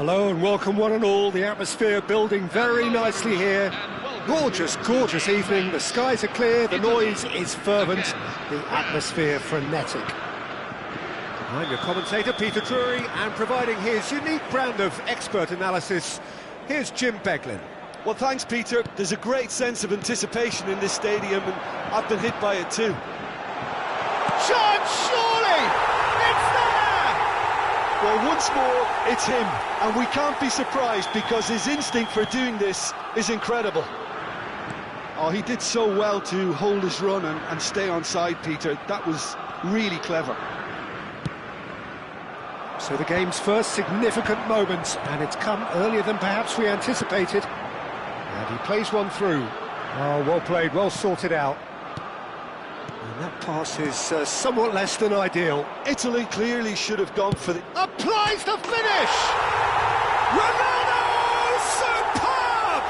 Hello and welcome one and all. The atmosphere building very nicely here. Gorgeous, gorgeous evening. The skies are clear, the noise is fervent, the atmosphere frenetic. I'm your commentator, Peter Drury, and providing his unique brand of expert analysis, here's Jim Beglin. Well, thanks, Peter. There's a great sense of anticipation in this stadium, and I've been hit by it too. Shot, surely! It's there! Well, once more, it's him, and we can't be surprised because his instinct for doing this is incredible. Oh, he did so well to hold his run and stay on side, Peter. That was really clever. So the game's first significant moment, and it's come earlier than perhaps we anticipated. And he plays one through. Oh, well played, well sorted out. And that pass is somewhat less than ideal. Italy clearly should have gone for the... Applies the finish! Ronaldo! Superb!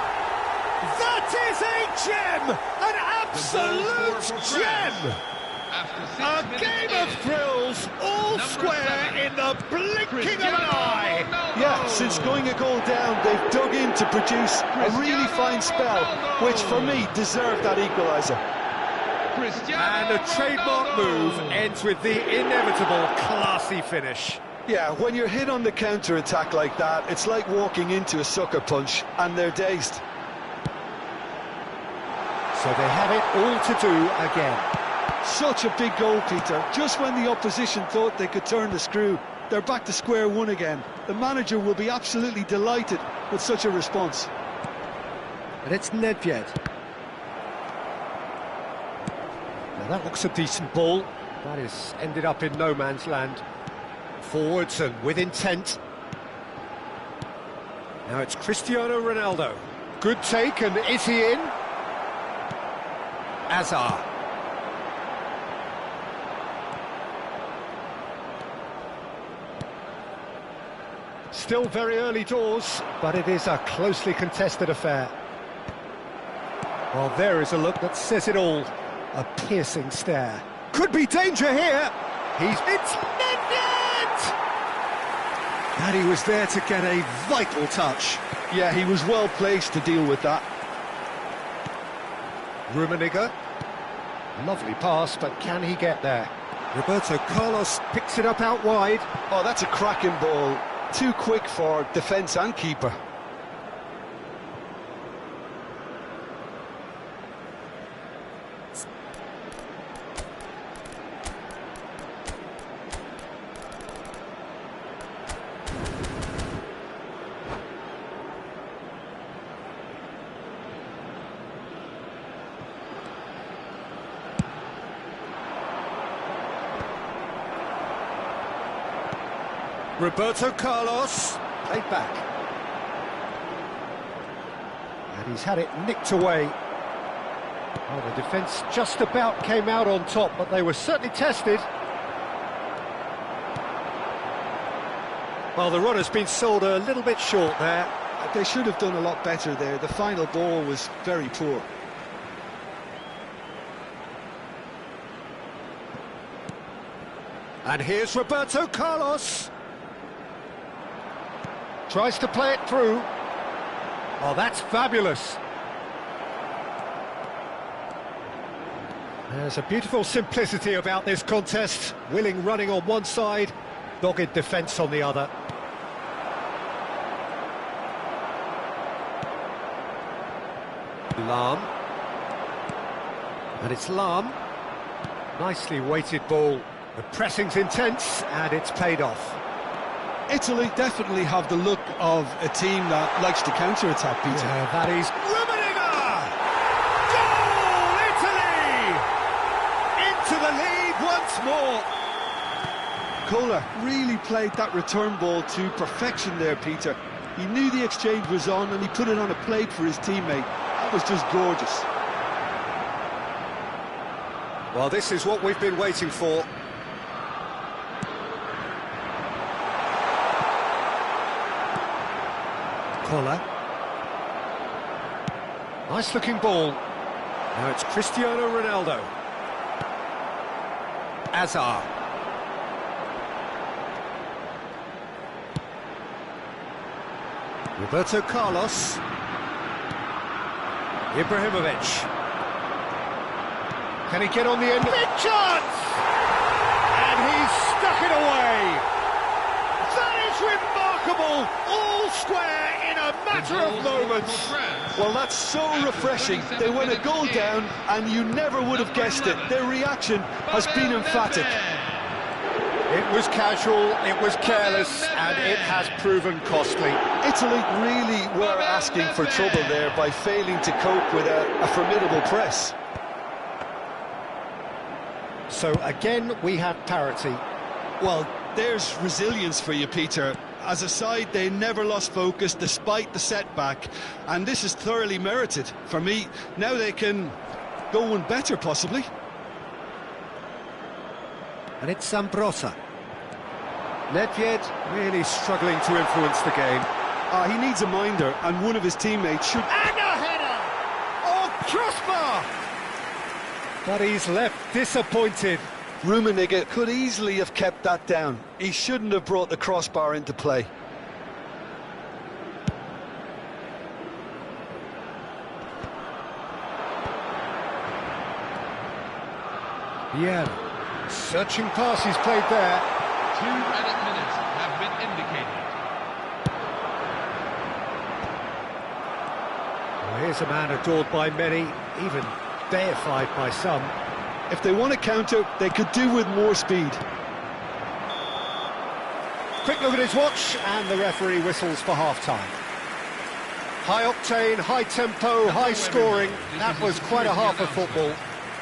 That is a gem! An absolute gem! A game of thrills, all square in the blinking of an eye! Yeah, since going a goal down, they've dug in to produce a really fine spell, which for me deserved that equaliser. And a trademark move ends with the inevitable classy finish. Yeah, when you're hit on the counter-attack like that, it's like walking into a sucker punch, and they're dazed. So they have it all to do again. Such a big goal, Peter. Just when the opposition thought they could turn the screw, they're back to square one again. The manager will be absolutely delighted with such a response. And it's Nedved. Now that looks a decent ball. That is ended up in no man's land. Forwards and with intent. Now it's Cristiano Ronaldo. Good take, and is he in? Hazard. Still very early doors, but it is a closely contested affair. Well, there is a look that says it all. A piercing stare. Could be danger here. It's Nedved! And he was there to get a vital touch. Yeah, he was well placed to deal with that. Rummenigge. Lovely pass, but can he get there? Roberto Carlos picks it up out wide. Oh, that's a cracking ball. Too quick for defence and keeper. Roberto Carlos, played back. And he's had it nicked away. Oh, the defence just about came out on top, but they were certainly tested. Well, the run has been sold a little bit short there. They should have done a lot better there. The final ball was very poor. And here's Roberto Carlos. Tries to play it through. Oh, that's fabulous. There's a beautiful simplicity about this contest. Willing running on one side, dogged defence on the other. Lahm. And it's Lahm. Nicely weighted ball. The pressing's intense, and it's paid off. Italy definitely have the look of a team that likes to counter-attack, Peter. Yeah, that is Rummenigge! Goal, Italy! Into the lead once more. Kohler really played that return ball to perfection there, Peter. He knew the exchange was on and he put it on a plate for his teammate. That was just gorgeous. Well, this is what we've been waiting for. Kohler. Nice looking ball. Now it's Cristiano Ronaldo. Hazard. Roberto Carlos. Ibrahimovic. Can he get on the end? Big chance! And he's stuck it away. That is remarkable. All square in a matter of moments. Well, that's so refreshing. They went a goal down, and you never would have guessed it. Their reaction has been emphatic. It was casual, it was careless, and it has proven costly. Italy really were asking for trouble there by failing to cope with a formidable press. So again, we have parity. Well, there's resilience for you, Peter. As a side, they never lost focus despite the setback, and this is thoroughly merited. For me, now they can go one better, possibly. And it's Zambrotta. Nedved really struggling to influence the game. He needs a minder, and one of his teammates should... And a header! Oh, crossbar! But he's left disappointed. Rummenigge could easily have kept that down. He shouldn't have brought the crossbar into play. Yeah. Searching pass he's played there. 2 added minutes have been indicated. Well, here's a man adored by many, even deified by some. If they want to counter, they could do with more speed. Quick look at his watch, and the referee whistles for half-time. High octane, high tempo, high scoring. That was quite a half of football.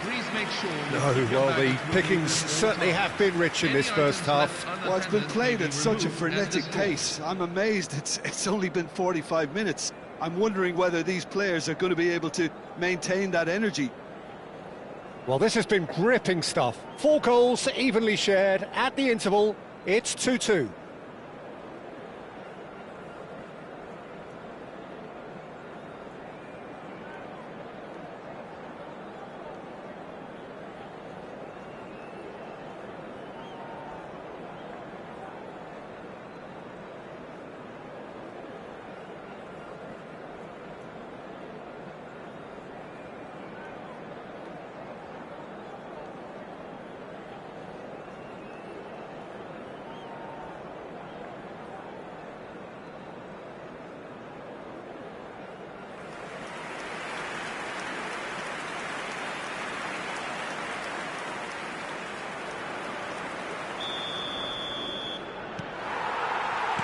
Please make sure. No, well, the pickings certainly have been rich in this first half. Well, it's been played at such a frenetic pace. I'm amazed it's only been 45 minutes. I'm wondering whether these players are going to be able to maintain that energy. Well, this has been gripping stuff. 4 goals evenly shared at the interval. It's 2-2.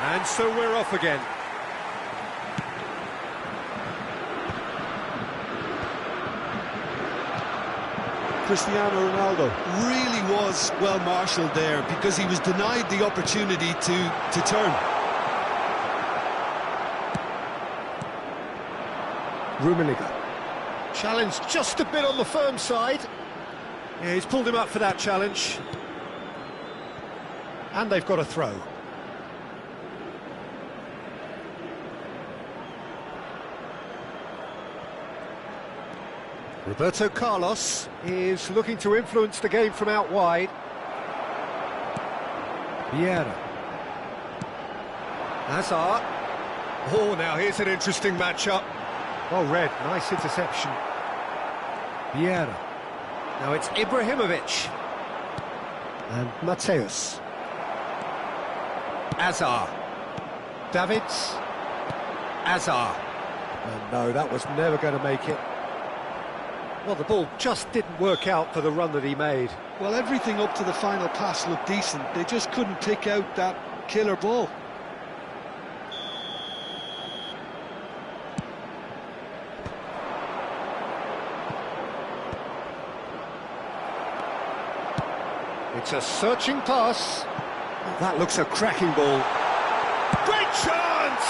And so we're off again. Cristiano Ronaldo really was well marshalled there because he was denied the opportunity to turn. Rummenigge. Challenge just a bit on the firm side. Yeah, he's pulled him up for that challenge. And they've got a throw. Roberto Carlos is looking to influence the game from out wide. Vieira. Hazard. Oh, now here's an interesting matchup. Well read, nice interception. Vieira. Now it's Ibrahimovic. And Mateus. Hazard. Davids. Hazard. Oh, no, that was never going to make it. Well, the ball just didn't work out for the run that he made. Well, everything up to the final pass looked decent. They just couldn't pick out that killer ball. It's a searching pass. Oh, that looks a cracking ball. Great chance!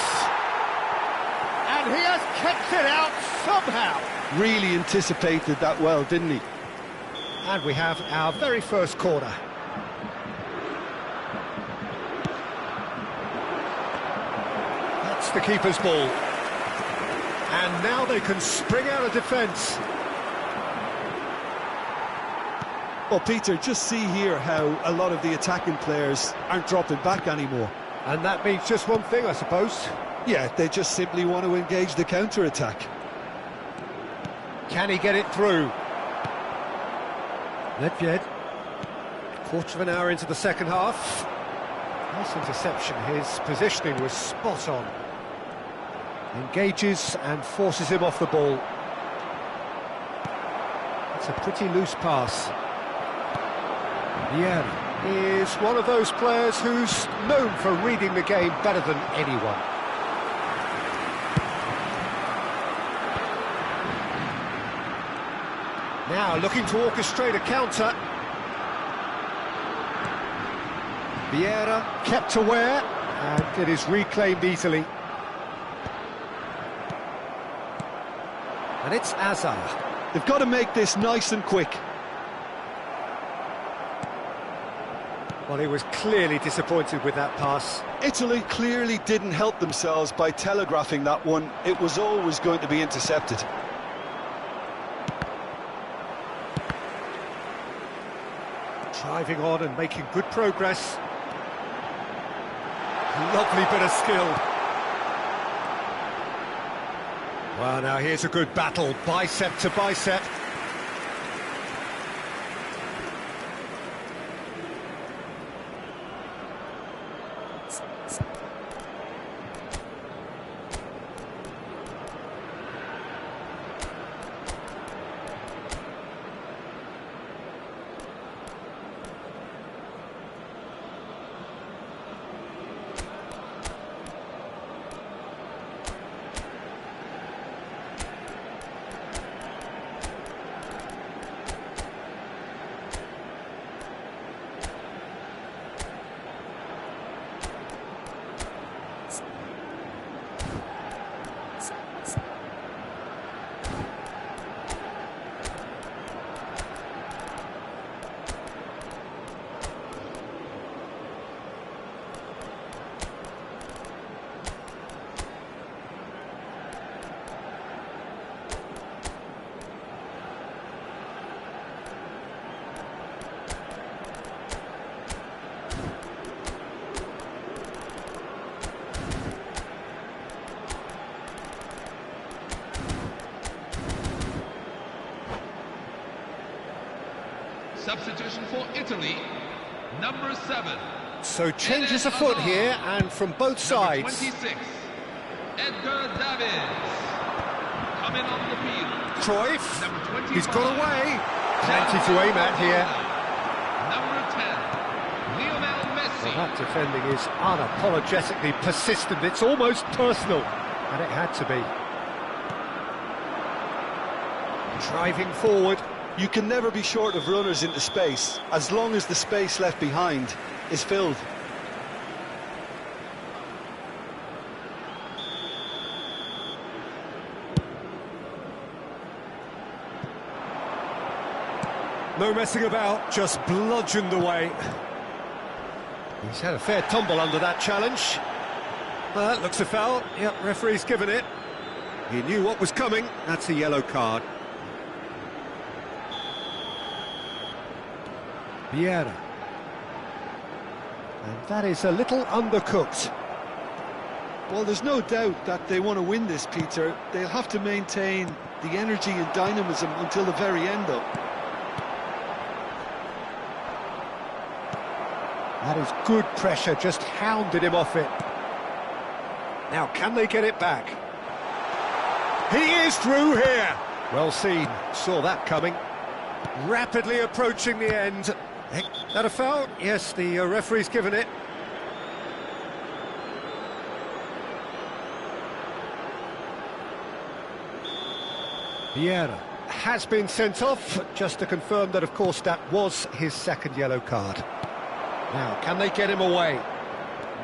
And he has kept it out somehow. Really anticipated that well, didn't he? And we have our very first corner. That's the keeper's ball. And now they can spring out of defence. Well, Peter, just see here how a lot of the attacking players aren't dropping back anymore. And that means just one thing, I suppose. Yeah, they just simply want to engage the counter-attack. Can he get it through? Nedved. Quarter of an hour into the second half. Nice interception. His positioning was spot on. Engages and forces him off the ball. It's a pretty loose pass. Vieira is one of those players who's known for reading the game better than anyone. Now looking to orchestrate a counter. Vieira kept aware, and it is reclaimed easily. And it's Hazard. They've got to make this nice and quick. Well, he was clearly disappointed with that pass. Italy clearly didn't help themselves by telegraphing that one. It was always going to be intercepted. Driving on and making good progress. Lovely bit of skill. Well, now here's a good battle, bicep to bicep. Substitution for Italy, number 7. So changes afoot here, and from both sides. Number 26, Edgar Davids. Coming on the field. Cruyff, Number 25, he's got away. Plenty to aim at here. Number 10, Lionel Messi. Well, that defending is unapologetically persistent. It's almost personal, and it had to be. Driving forward. You can never be short of runners into space, as long as the space left behind is filled. No messing about, just bludgeoned away. He's had a fair tumble under that challenge. Well, that looks a foul. Yep, referee's given it. He knew what was coming. That's a yellow card. Vieira. And that is a little undercooked. Well, there's no doubt that they want to win this, Peter. They'll have to maintain the energy and dynamism until the very end, though. That is good pressure, just hounded him off it. Now, can they get it back? He is through here! Well seen, saw that coming. Rapidly approaching the end. That a foul? Yes, the referee's given it. Vieira has been sent off, just to confirm that, of course, that was his second yellow card. Now, can they get him away?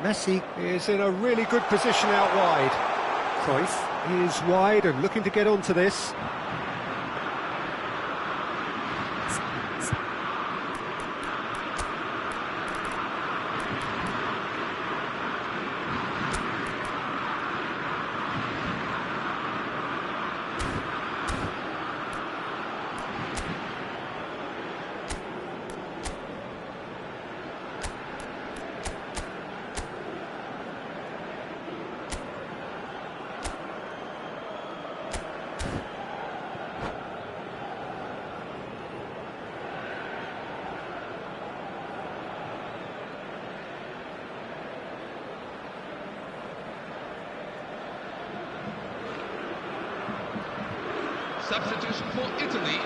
Messi is in a really good position out wide. Cruyff is wide and looking to get onto this. Substitution for Italy,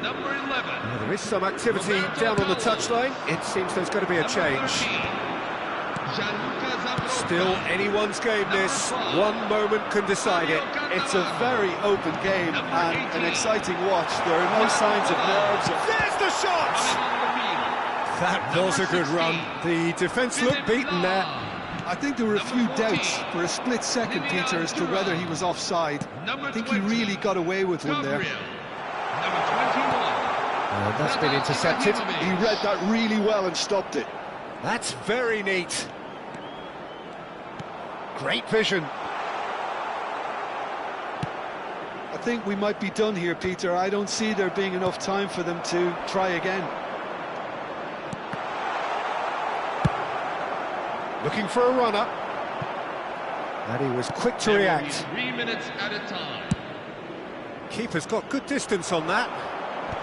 number 11. Well, there is some activity down on the touchline. It seems there's going to be a change. Still anyone's game this. One moment can decide it. It's a very open game and an exciting watch. There are no signs of nerves. There's the shot! That was a good run. The defence looked beaten there. I think there were a few doubts for a split second, Peter, as to whether he was offside. I think he really got away with one there. That's been intercepted. He read that really well and stopped it. That's very neat. Great vision. I think we might be done here, Peter. I don't see there being enough time for them to try again. Looking for a runner. And he was quick to react. 3 minutes at a time. Keeper's got good distance on that.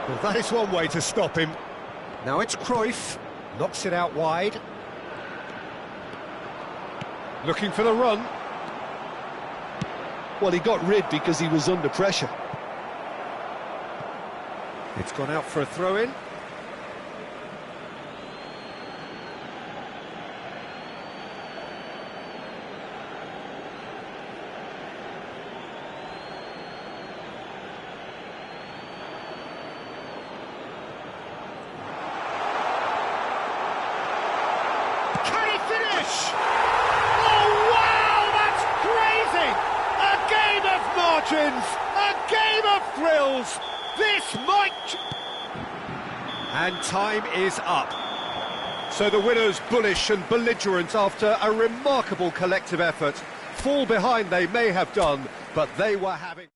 Well, that is one way to stop him. Now it's Cruyff. Knocks it out wide. Looking for the run. Well, he got rid because he was under pressure. It's gone out for a throw-in. Can he finish? Oh, wow, that's crazy! A game of margins, a game of thrills. This might... And time is up. So the winners, bullish and belligerent after a remarkable collective effort. Fall behind they may have done, but they were having...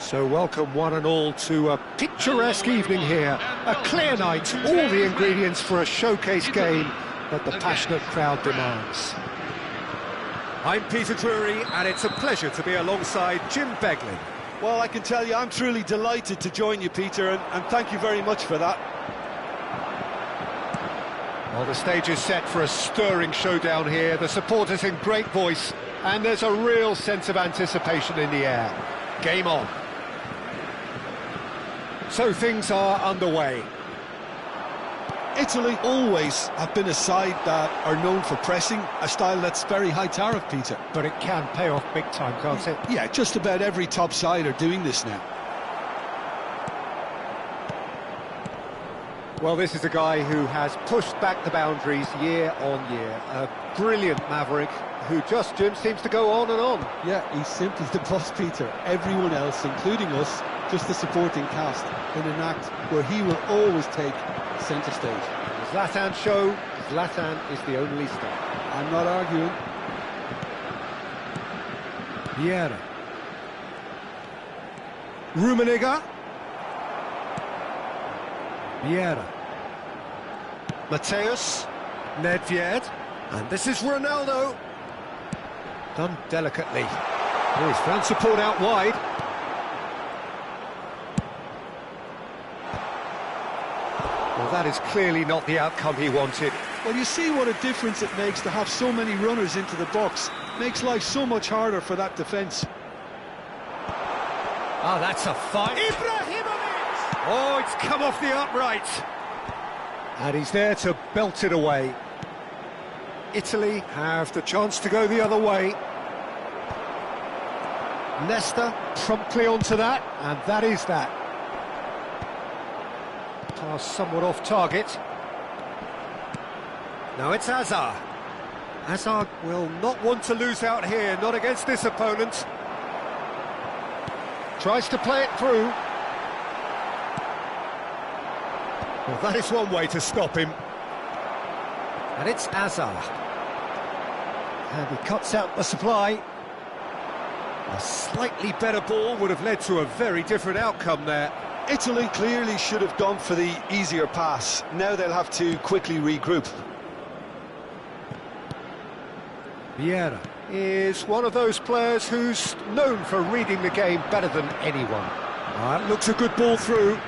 So welcome one and all to a picturesque evening here. A clear night, all the ingredients for a showcase game that the passionate crowd demands. I'm Peter Drury, and it's a pleasure to be alongside Jim Beglin. Well, I can tell you I'm truly delighted to join you, Peter, and thank you very much for that. Well, the stage is set for a stirring showdown here. The supporters in great voice, and there's a real sense of anticipation in the air. Game on. So things are underway. Italy always have been a side that are known for pressing, a style that's very high tariff, Peter. But it can pay off big time, can't it? Yeah, just about every top side are doing this now. Well, this is a guy who has pushed back the boundaries year on year. A brilliant maverick who just, Jim, seems to go on and on. Yeah, he's simply the boss, Peter. Everyone else, including us, just the supporting cast in an act where he will always take centre stage. Zlatan show, Zlatan is the only star. I'm not arguing. Vieira. Rummenigge. Vieira. Mateus. Nedved. And this is Ronaldo. Done delicately. Oh, he's found support out wide. Well, that is clearly not the outcome he wanted. Well, you see what a difference it makes to have so many runners into the box. Makes life so much harder for that defence. Ah, that's a fight. Ibrahimovic! Oh, it's come off the upright. And he's there to belt it away. Italy have the chance to go the other way. Nesta promptly onto that, and that is that. Pass somewhat off target. Now it's Hazard. Hazard will not want to lose out here, not against this opponent. Tries to play it through. Well, that is one way to stop him. And it's Hazard. And he cuts out the supply. A slightly better ball would have led to a very different outcome there. Italy clearly should have gone for the easier pass. Now they'll have to quickly regroup. Vieira is one of those players who's known for reading the game better than anyone. That looks a good ball through.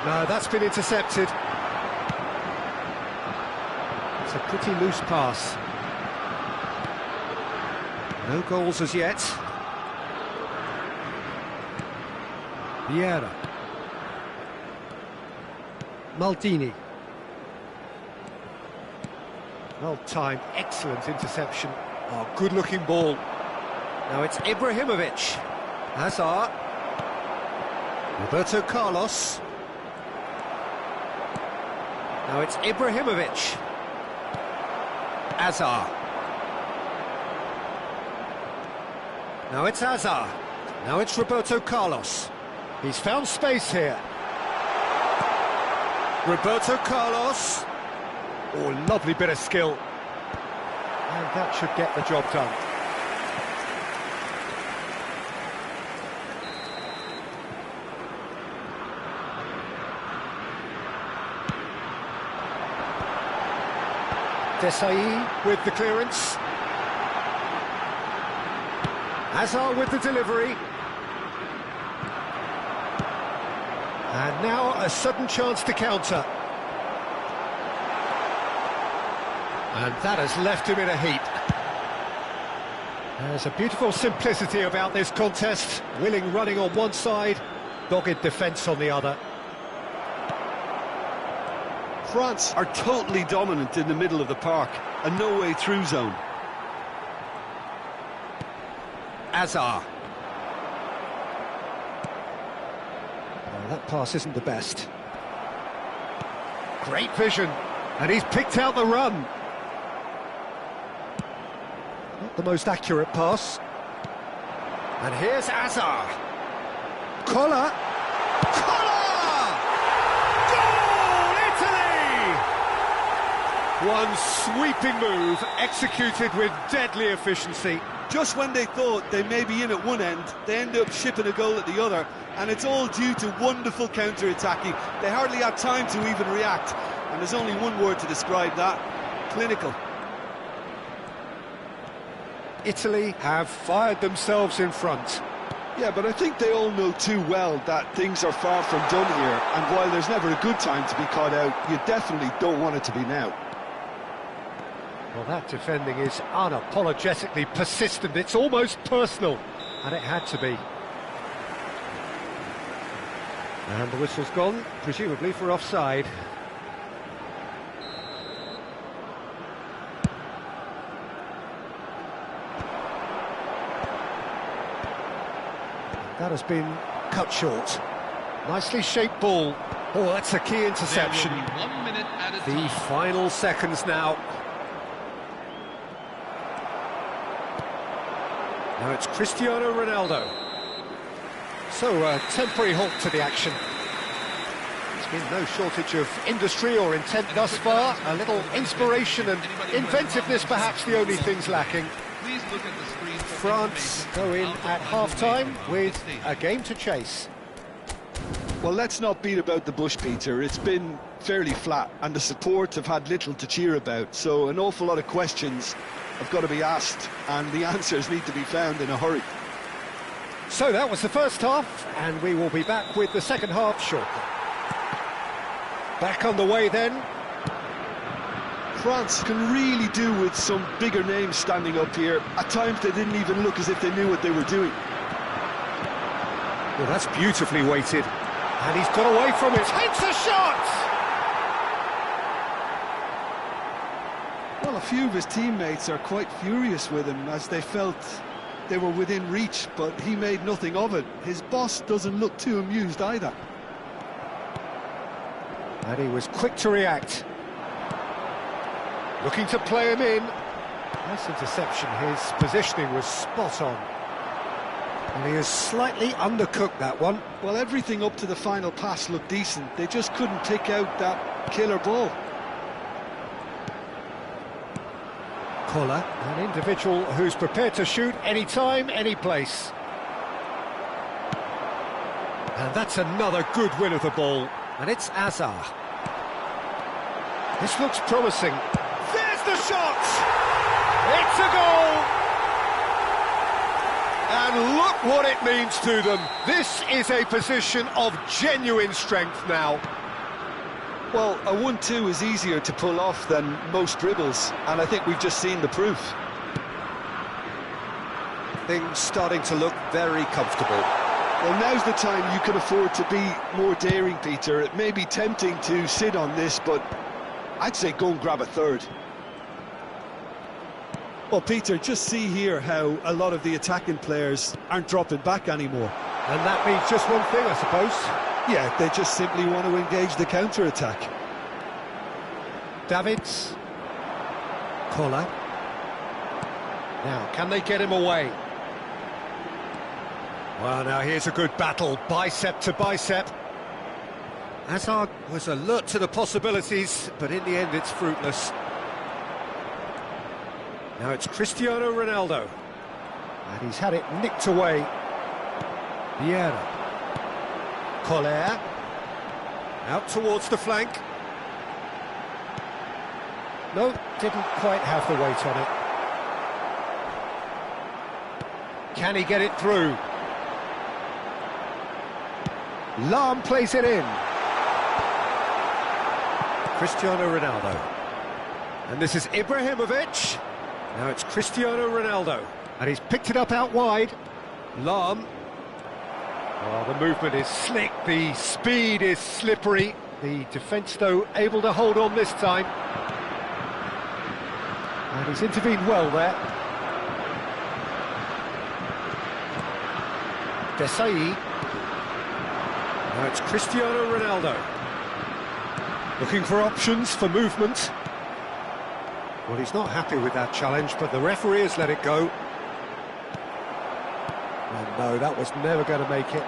No, that's been intercepted. It's a pretty loose pass. No goals as yet. Vieira. Maldini. Well timed, excellent interception. Oh, good looking ball. Now it's Ibrahimovic. Hazard. Roberto Carlos. Now it's Ibrahimovic. Hazard. Now it's Hazard. Now it's Roberto Carlos. He's found space here. Roberto Carlos. Oh, lovely bit of skill. And that should get the job done. Desai with the clearance. Hazard with the delivery. And now a sudden chance to counter. And that has left him in a heap. There's a beautiful simplicity about this contest. Willing running on one side, dogged defence on the other. France are totally dominant in the middle of the park, a no-way-through zone. Hazard. Oh, that pass isn't the best. Great vision, and he's picked out the run. Not the most accurate pass. And here's Hazard. Collar. Goal, Italy! One sweeping move, executed with deadly efficiency. Just when they thought they may be in at one end, they end up shipping a goal at the other, and it's all due to wonderful counter-attacking. They hardly had time to even react, and there's only one word to describe that: clinical. Italy have fired themselves in front. Yeah, but I think they all know too well that things are far from done here, and while there's never a good time to be caught out, you definitely don't want it to be now. Well, that defending is unapologetically persistent. It's almost personal, and it had to be. And the whistle's gone, presumably for offside. That has been cut short. Nicely shaped ball. Oh, that's a key interception. There will be 1 minute at a The time. final seconds now. Now it's Cristiano Ronaldo. So, a temporary halt to the action. There's been no shortage of industry or intent thus far. A little inspiration and inventiveness, perhaps the only things lacking. Please look at the screen for France information go in about at the half-time formation of with the stadium. a game to chase. Well, let's not beat about the bush, Peter. It's been fairly flat, and the support have had little to cheer about, so an awful lot of questions have got to be asked, and the answers need to be found in a hurry. So that was the first half, and we will be back with the second half shortly. Back on the way then. France can really do with some bigger names standing up here. At times they didn't even look as if they knew what they were doing. Well, that's beautifully weighted. And he's got away from it. Takes a shot! Well, a few of his teammates are quite furious with him as they felt they were within reach, but he made nothing of it. His boss doesn't look too amused either. And he was quick to react. Looking to play him in. Nice interception. His positioning was spot on. And he has slightly undercooked that one. Well, everything up to the final pass looked decent. They just couldn't pick out that killer ball. Koller, an individual who's prepared to shoot any time, any place. And that's another good win of the ball. And it's Azar. This looks promising. There's the shot! It's a goal! And look what it means to them. This is a position of genuine strength now. Well, a 1-2 is easier to pull off than most dribbles, and I think we've just seen the proof. Things starting to look very comfortable. Well, now's the time you can afford to be more daring, Peter. It may be tempting to sit on this, but I'd say go and grab a third. Well, Peter, just see here how a lot of the attacking players aren't dropping back anymore. And that means just one thing, I suppose. Yeah, they just simply want to engage the counter-attack. Davids. Koller. Now, can they get him away? Well, now here's a good battle, bicep to bicep. Hazard was alert to the possibilities, but in the end it's fruitless. Now it's Cristiano Ronaldo. And he's had it nicked away. Vieira. Koller. Out towards the flank. No, didn't quite have the weight on it. Can he get it through? Lahm plays it in. Cristiano Ronaldo. And this is Ibrahimovic. Now it's Cristiano Ronaldo. And he's picked it up out wide. Lahm. Oh, the movement is slick, the speed is slippery. The defence, though, able to hold on this time. And he's intervened well there. Desailly. Now it's Cristiano Ronaldo. Looking for options for movement. Well, he's not happy with that challenge, but the referee has let it go. Oh, no, that was never going to make it.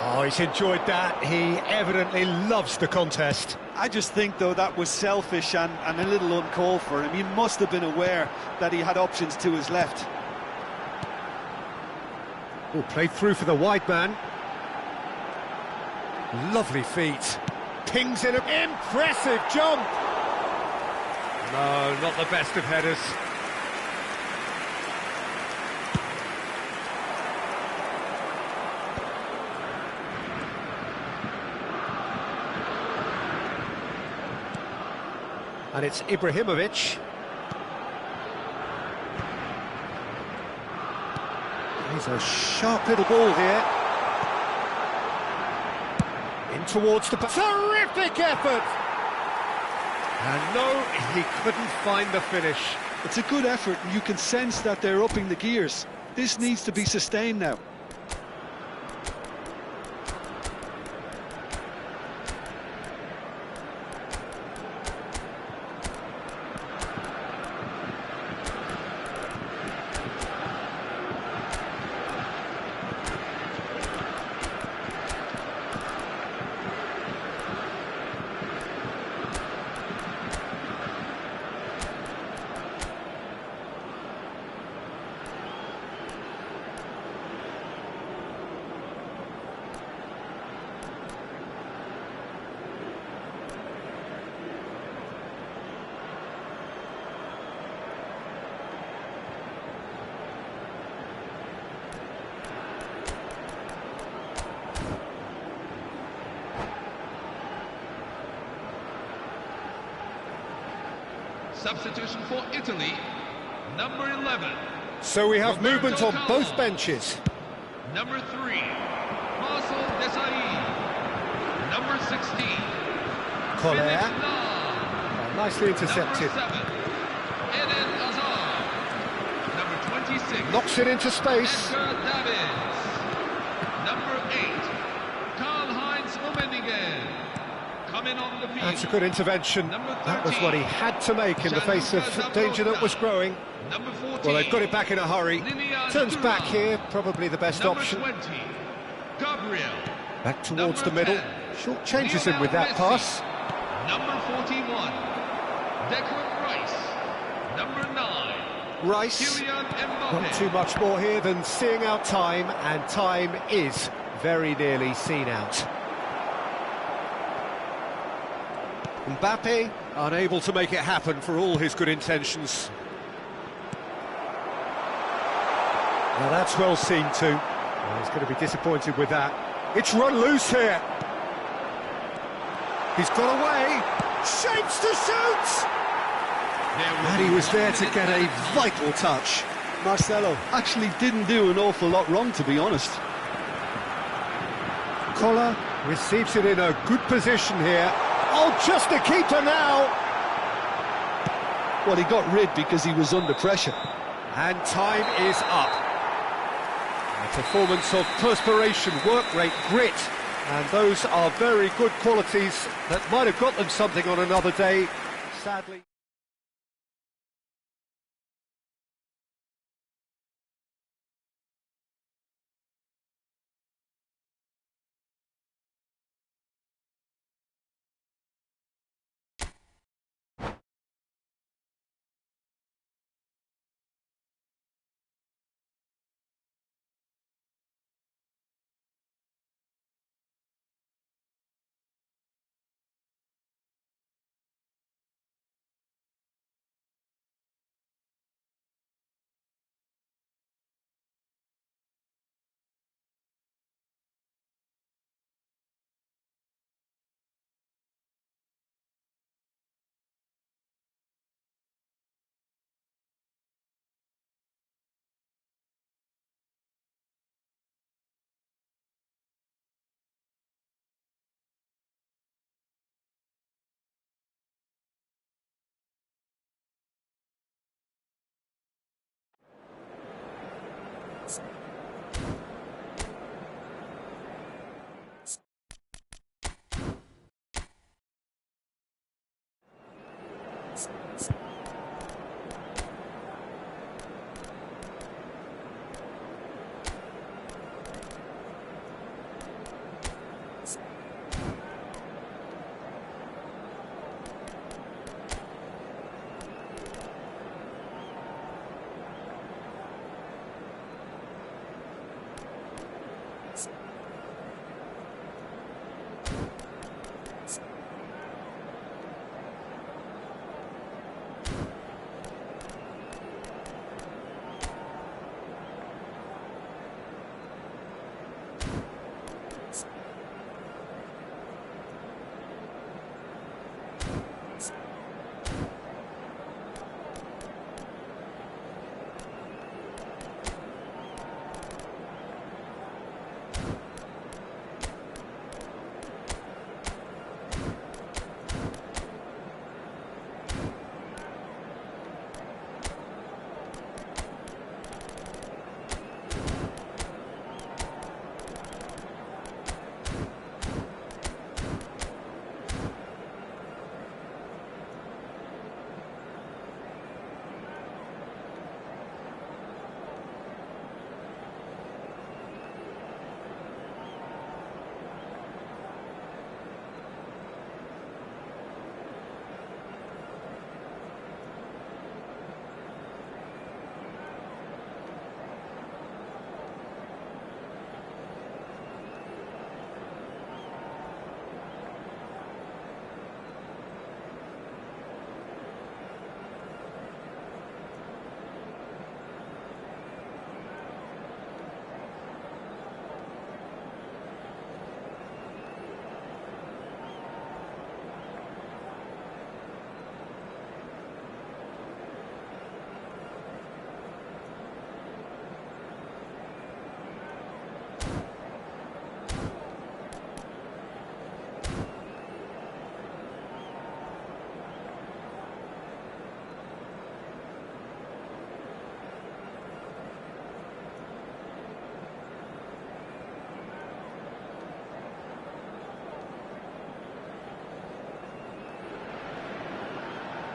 Oh, he's enjoyed that. He evidently loves the contest. I just think, though, that was selfish and a little uncalled for him. He must have been aware that he had options to his left. Oh, played through for the wide man. Lovely feet. Pings in an impressive jump. No, not the best of headers. And it's Ibrahimovic. He's a sharp little ball here. In towards the... Terrific effort! And no, he couldn't find the finish. It's a good effort, and you can sense that they're upping the gears. This needs to be sustained now. Substitution for Italy, number 11. So we have Roberto movement on both Carlos. benches. Number 3, Marcel Desailly. Number 16, Collier. Philippe Lahm. Oh, nicely intercepted. Number 7, Eden Hazard. Number 26, Knocks it into space. Edgar Davids. Number 8, Karl-Heinz Rummenigge. Coming on the field. That's a good intervention. Number That was what he 13, had to make in the face of Gianluca danger that was Zapata. growing. Number 14, Well, they've got it back in a hurry. Lilian Turns back Thuram. here, probably the best Number option. 20, Gabriel. Back towards Number the middle. 10, Short changes him Lionel with that Messi. pass. Number 41, Declan Rice. Number 9, Rice. Kylian Mbappe. Not too much more here than seeing out time, and time is very nearly seen out. Mbappe, Unable to make it happen for all his good intentions. now that's well seen too. Well, he's going to be disappointed with that. It's run loose here. He's got away. Shapes to shoot! And he was there to get a vital touch. Marcelo actually didn't do an awful lot wrong, to be honest. Collar receives it in a good position here. Oh, just a keeper now! Well, he got rid because he was under pressure. And time is up. A performance of perspiration, work rate, grit. And those are very good qualities that might have got them something on another day. Sadly...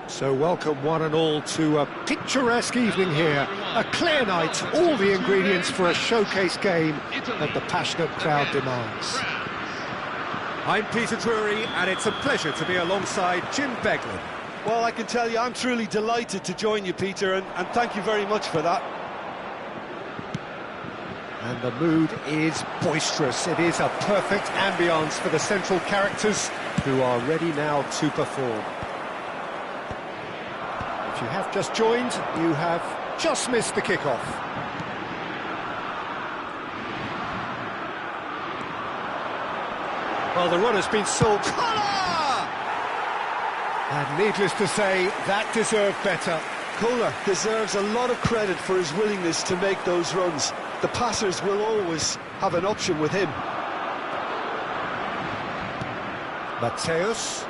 So welcome one and all to a picturesque evening here. A clear night, all the ingredients for a showcase game that the passionate crowd demands. I'm Peter Drury, and it's a pleasure to be alongside Jim Beglin. Well, I can tell you, I'm truly delighted to join you, Peter, and thank you very much for that. And the mood is boisterous. It is a perfect ambience for the central characters who are ready now to perform. If you have just joined, you have just missed the kickoff. Well, the run has been sold. And needless to say, that deserved better. Kohler deserves a lot of credit for his willingness to make those runs. The passers will always have an option with him. Matthäus.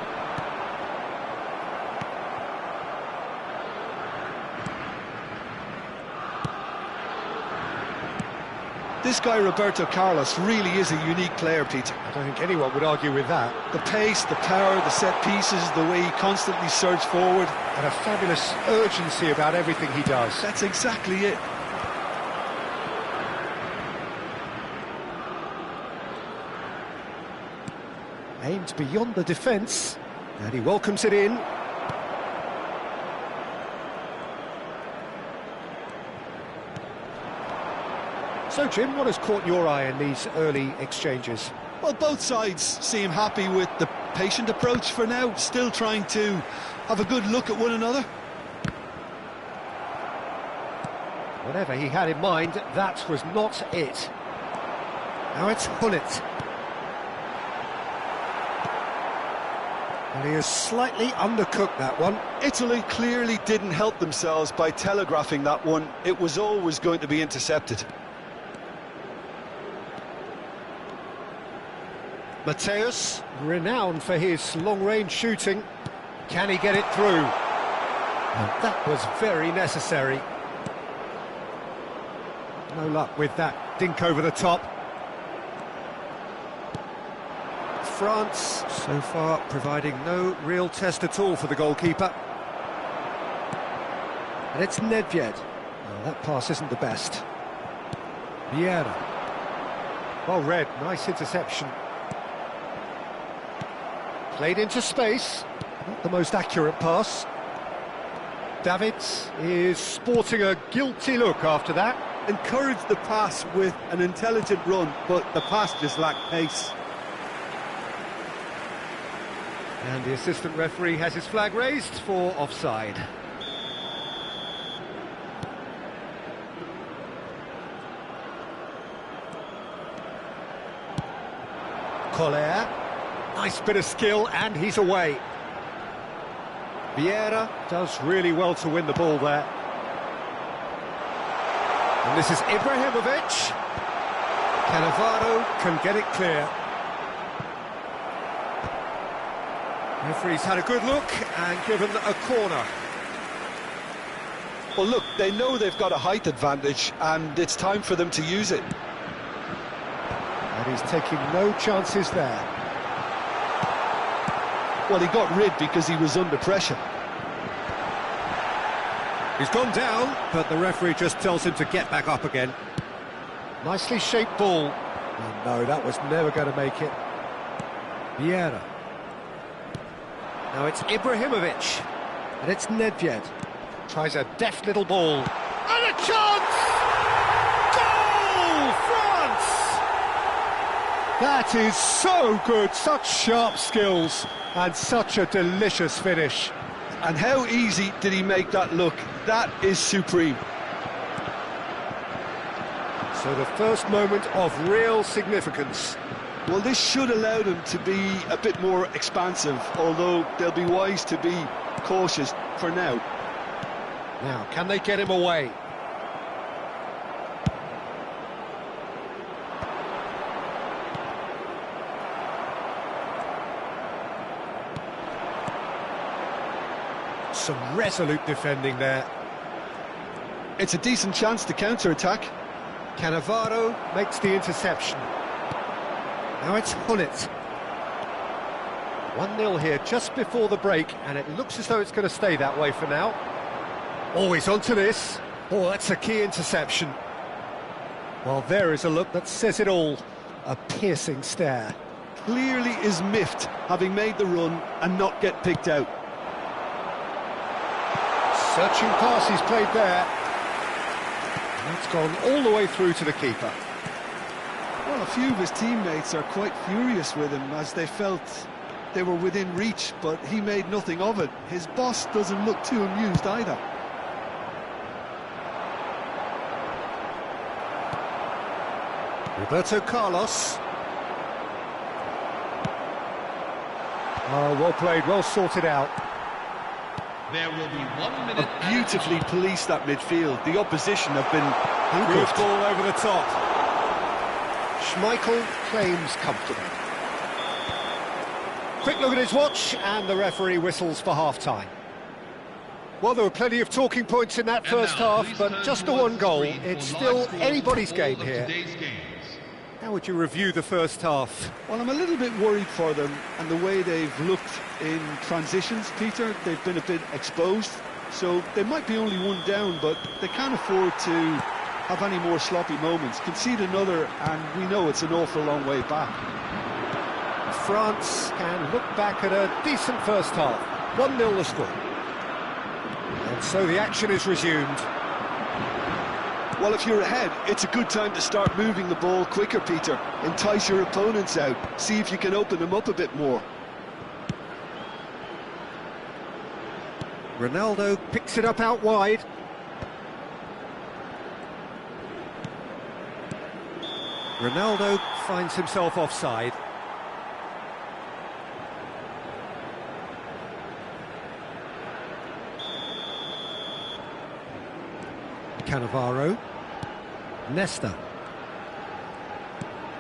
This guy, Roberto Carlos, really is a unique player, Peter. I don't think anyone would argue with that. The pace, the power, the set pieces, the way he constantly surges forward. And a fabulous urgency about everything he does. That's exactly it. Aimed beyond the defence, and he welcomes it in. So, Jim, what has caught your eye in these early exchanges? Well, both sides seem happy with the patient approach for now, still trying to have a good look at one another. Whatever he had in mind, that was not it. Now it's Gullit. And he has slightly undercooked that one. Italy clearly didn't help themselves by telegraphing that one. It was always going to be intercepted. Matthäus, renowned for his long-range shooting. Can he get it through? And that was very necessary. No luck with that dink over the top. France, so far, providing no real test at all for the goalkeeper. And it's Nedved. Oh, that pass isn't the best. Vieira. Well read, nice interception. Played into space, not the most accurate pass. Davids is sporting a guilty look after that. Encouraged the pass with an intelligent run, but the pass just lacked pace. And the assistant referee has his flag raised for offside. Kohler. Nice bit of skill, and he's away. Vieira does really well to win the ball there. And this is Ibrahimovic. Cannavaro can get it clear. Referee's had a good look and given a corner. Well, look, they know they've got a height advantage, and it's time for them to use it. And he's taking no chances there. Well, he got rid because he was under pressure. He's gone down, but the referee just tells him to get back up again. Nicely shaped ball. Oh, no, that was never going to make it. Vieira. Now it's Ibrahimovic. And it's Nedved. Tries a deft little ball. And a chance! Goal! France! That is so good. Such sharp skills. And such a delicious finish. And how easy did he make that look? That is supreme. So the first moment of real significance. Well, this should allow them to be a bit more expansive, although they'll be wise to be cautious for now. Now, can they get him away? Some resolute defending there. It's a decent chance to counter-attack. Cannavaro makes the interception. Now it's Gullit. 1-0 here just before the break, and it looks as though it's going to stay that way for now. Oh, he's onto this. Oh, that's a key interception. Well, there is a look that says it all. A piercing stare. Clearly is miffed, having made the run and not get picked out. Searching pass he's played there. And it's gone all the way through to the keeper. Well, a few of his teammates are quite furious with him as they felt they were within reach, but he made nothing of it. His boss doesn't look too amused either. Roberto Carlos. Oh, well played, well sorted out. There will be 1 minute. Beautifully policed that midfield. The opposition have been Good ball over the top. Schmeichel claims comfortable. Quick look at his watch, and the referee whistles for half-time. Well, there were plenty of talking points in that first half, but just the one goal. It's still anybody's game here. How would you review the first half? Well, I'm a little bit worried for them and the way they've looked in transitions, Peter. They've been a bit exposed, so they might be only one down, but they can't afford to have any more sloppy moments. Concede another, and we know it's an awful long way back. France can look back at a decent first half. 1-0 the score. And so the action is resumed. Well, if you're ahead, it's a good time to start moving the ball quicker, Peter. Entice your opponents out. See if you can open them up a bit more. Ronaldo picks it up out wide. Ronaldo finds himself offside. Cannavaro. Nesta.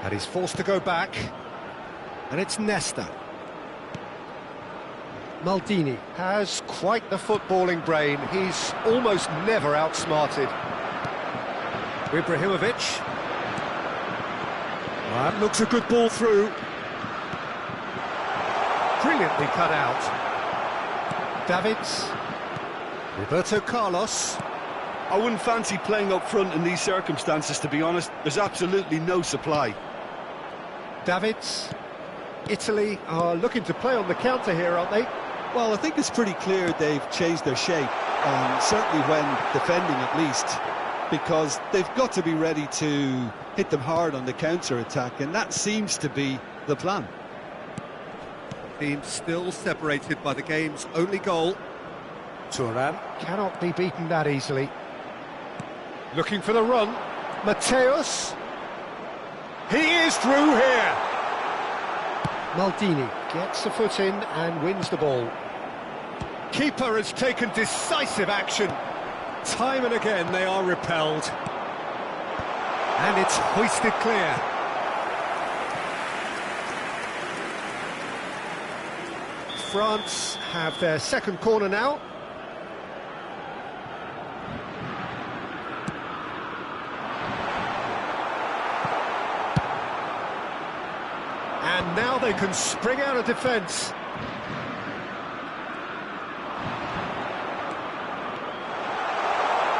And he's forced to go back. And it's Nesta. Maldini has quite the footballing brain. He's almost never outsmarted. Ibrahimovic. That looks a good ball through. Brilliantly cut out. Davids. Roberto Carlos. I wouldn't fancy playing up front in these circumstances, to be honest. There's absolutely no supply. Davids. Italy are looking to play on the counter here, aren't they? Well, I think it's pretty clear they've changed their shape, certainly when defending at least, because they've got to be ready to hit them hard on the counter-attack, and that seems to be the plan. Team still separated by the game's only goal. Thuram. Cannot be beaten that easily. Looking for the run. Mateus. He is through here. Maldini gets the foot in and wins the ball. Keeper has taken decisive action. Time and again they are repelled. And it's hoisted clear. France have their second corner now. And now they can spring out of defence.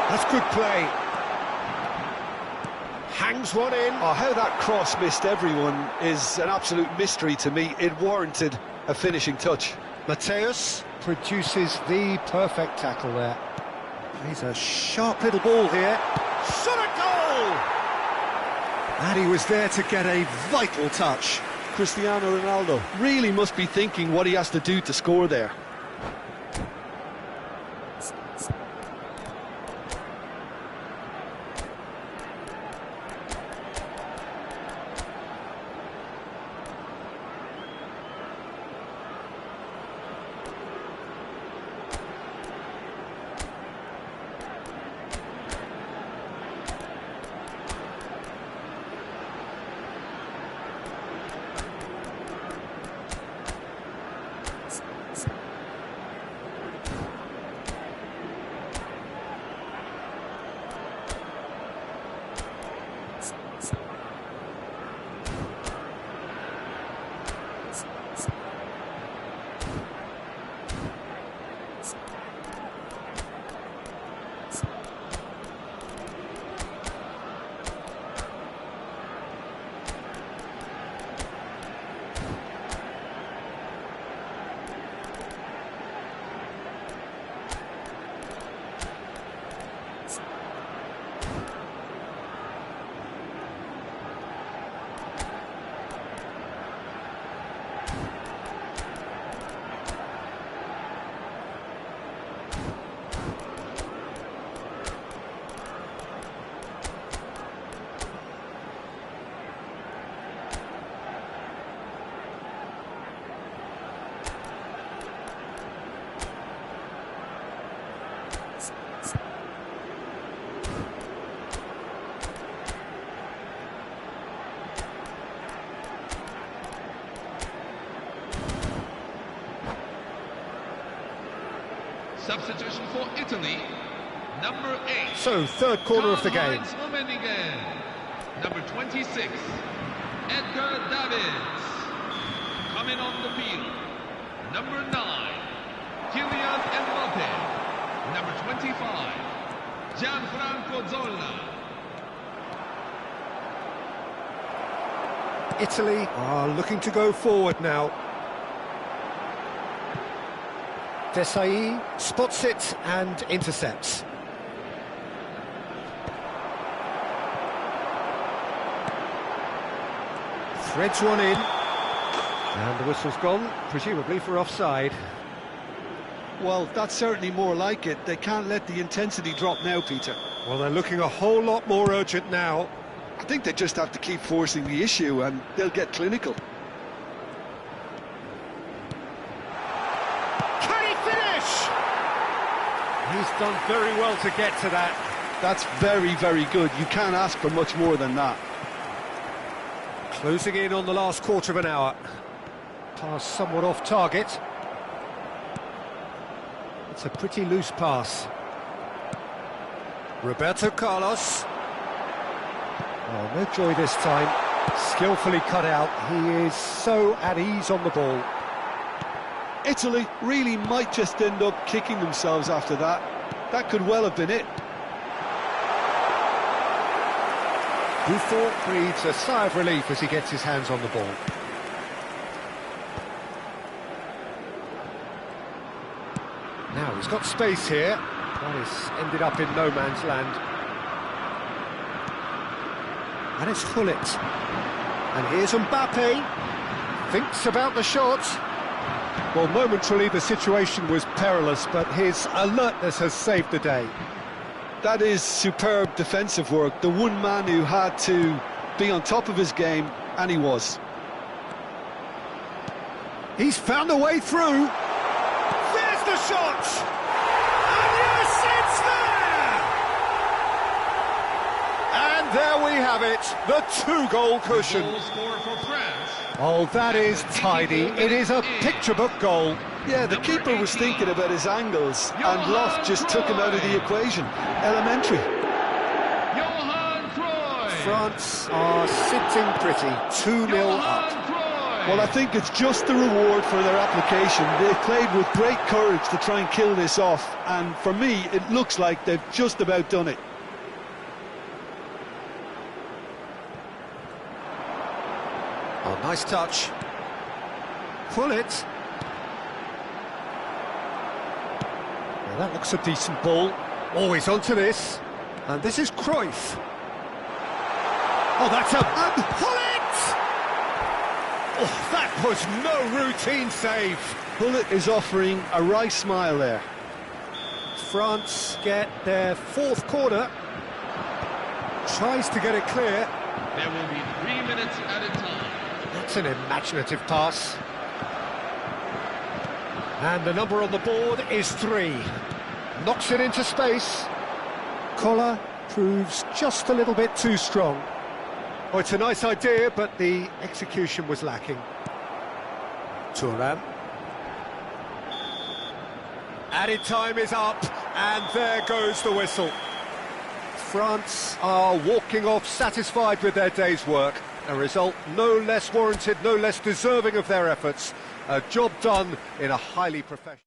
That's good play. Hangs one in. Oh, how that cross missed everyone is an absolute mystery to me. It warranted a finishing touch. Mateus produces the perfect tackle there. He's a sharp little ball here. Shot a goal! And he was there to get a vital touch. Cristiano Ronaldo really must be thinking what he has to do to score there. Substitution for Italy, number 8. So, third corner of the game. Karl-Heinz Rummenigge. Number 26, Edgar Davids. Coming on the field, number 9, Kylian Mbappe. Number 25, Gianfranco Zola. Italy are looking to go forward now. Desai spots it and intercepts. Threads one in. And the whistle's gone, presumably for offside. Well, that's certainly more like it. They can't let the intensity drop now, Peter. Well, they're looking a whole lot more urgent now. I think they just have to keep forcing the issue and they'll get clinical. Can he finish? He's done very well to get to that. That's very, very good. You can't ask for much more than that. Closing in on the last quarter of an hour. Pass somewhat off target. It's a pretty loose pass. Roberto Carlos. Oh, no joy this time. Skillfully cut out. He is so at ease on the ball. Italy really might just end up kicking themselves after that. That could well have been it. Buffon breathes a sigh of relief as he gets his hands on the ball. Now he's got space here. That has ended up in no man's land. And it's Gullit. And here's Mbappe. Thinks about the shot. Well, momentarily the situation was perilous, but his alertness has saved the day. That is superb defensive work. The one man who had to be on top of his game, and he was. He's found a way through. There's the shot! And yes, it's there! And there we have it, the two-goal cushion. Goal scorer for France. Oh, that is tidy. It is a picture-book goal. Yeah, the keeper was thinking about his angles, and Loft just took him out of the equation. Elementary. Johan Cruyff. France are sitting pretty, 2-0 Johan up. Cruyff. Well, I think it's just the reward for their application. They've played with great courage to try and kill this off, and for me, it looks like they've just about done it. Oh, nice touch. Gullit. Well, that looks a decent ball. Always onto this. And this is Cruyff. Oh, that's a... And Gullit! Oh, that was no routine save. Gullit is offering a wry smile there. France get their fourth corner. Tries to get it clear. There will be 3 minutes added time. That's an imaginative pass. And the number on the board is 3. Knocks it into space. Collar proves just a little bit too strong. Oh, it's a nice idea, but the execution was lacking. Thuram. Added time is up, and there goes the whistle. France are walking off satisfied with their day's work. A result no less warranted, no less deserving of their efforts. A job done in a highly professional...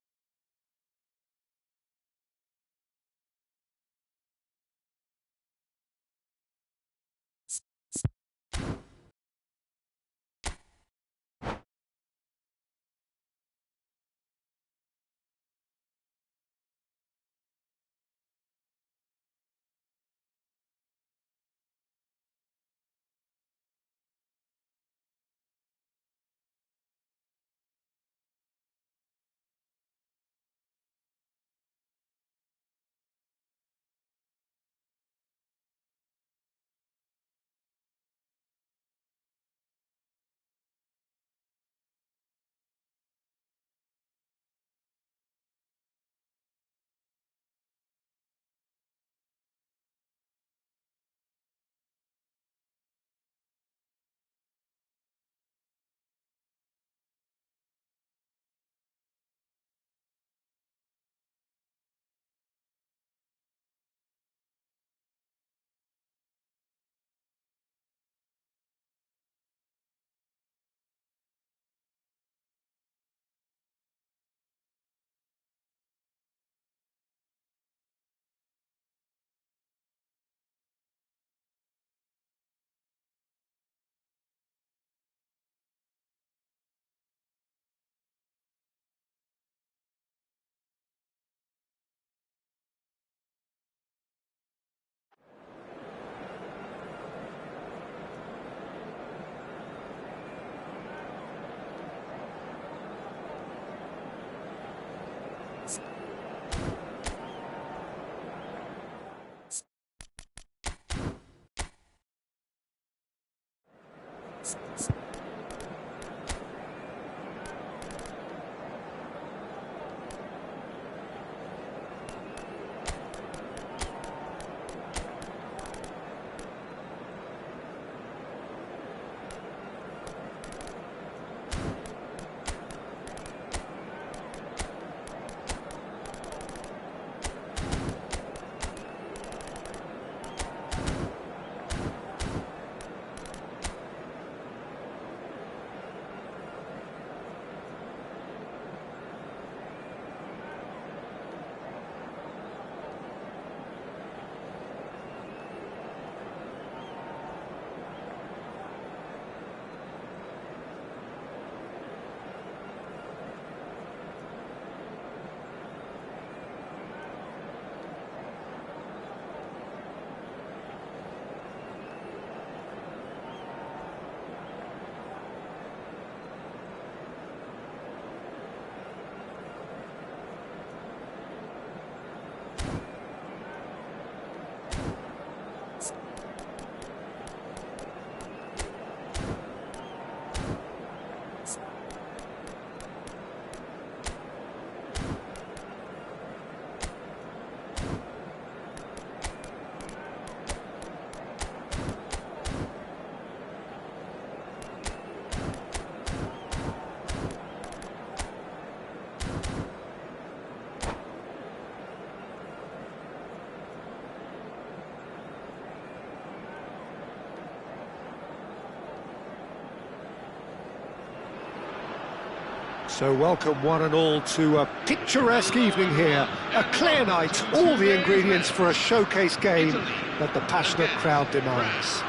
So welcome one and all to a picturesque evening here. A clear night, all the ingredients for a showcase game that the passionate crowd demands.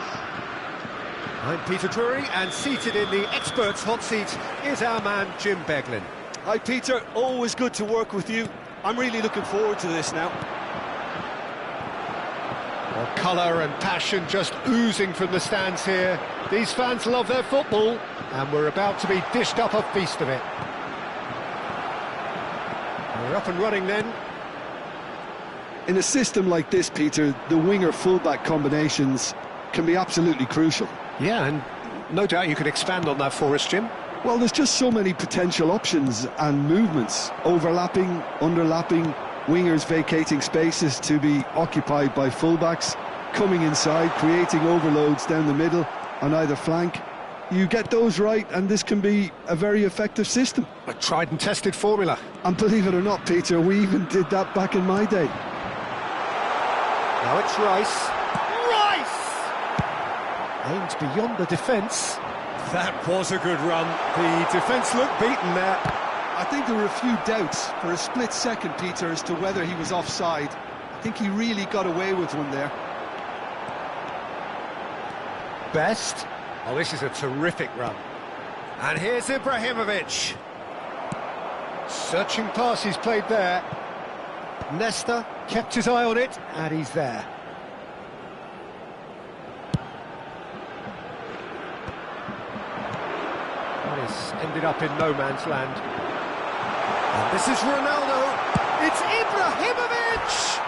I'm Peter Drury, and seated in the experts' hot seat is our man Jim Beglin. Hi Peter, always good to work with you. I'm really looking forward to this now. Well, colour and passion just oozing from the stands here. These fans love their football, and we're about to be dished up a feast of it. We're up and running then. In a system like this, Peter, the winger-fullback combinations can be absolutely crucial. Yeah, and no doubt you could expand on that for us, Jim. Well, there's just so many potential options and movements. Overlapping, underlapping, wingers vacating spaces to be occupied by fullbacks, coming inside, creating overloads down the middle on either flank. You get those right and this can be a very effective system. A tried and tested formula. And believe it or not, Peter, we even did that back in my day. Now it's Rice. Aimed beyond the defence. That was a good run. The defence looked beaten there. I think there were a few doubts for a split second, Peter, as to whether he was offside. I think he really got away with one there. Best. Oh, this is a terrific run. And here's Ibrahimovic. Searching pass he's played there. Nesta kept his eye on it, and he's there. This ended up in no man's land. And this is Ronaldo. It's Ibrahimovic!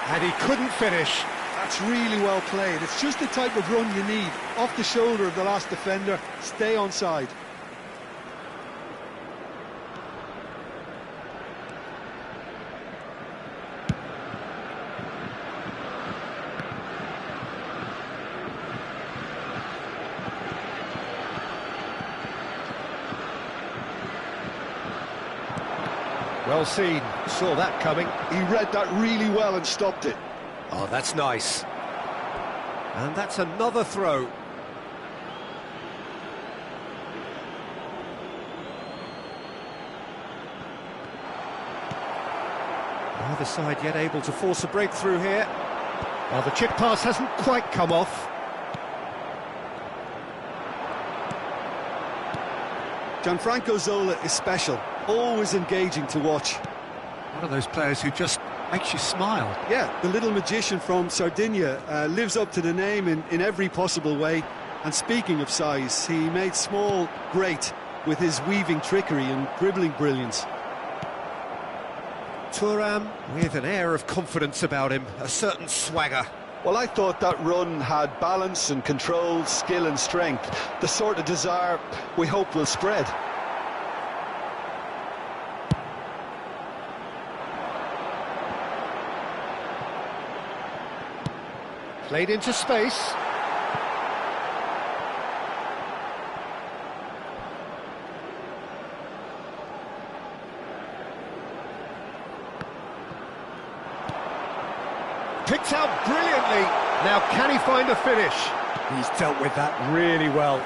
And he couldn't finish. That's really well played. It's just the type of run you need. Off the shoulder of the last defender, stay onside. Well seen, saw that coming. He read that really well and stopped it. Oh, that's nice. And that's another throw. Neither side yet able to force a breakthrough here. Well, the chip pass hasn't quite come off. Gianfranco Zola is special, always engaging to watch. One of those players who just makes you smile. Yeah, the little magician from Sardinia lives up to the name in every possible way. And speaking of size, he made small great with his weaving trickery and dribbling brilliance. Thuram with an air of confidence about him, a certain swagger. Well, I thought that run had balance and control, skill and strength, the sort of desire we hope will spread. Played into space. Picked out brilliantly. Now can he find a finish? He's dealt with that really well.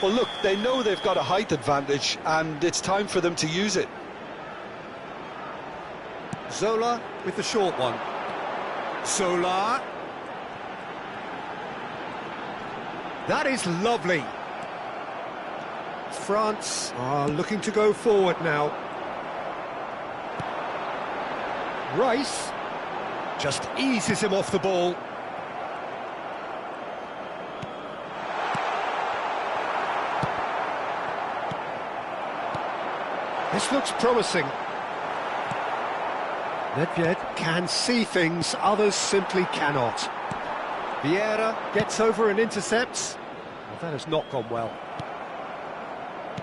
Well, look, they know they've got a height advantage and it's time for them to use it. Zola with the short one. Zola. That is lovely. France are looking to go forward now. Rice just eases him off the ball. This looks promising. Nedved can see things others simply cannot. Vieira gets over and intercepts. Well, that has not gone well.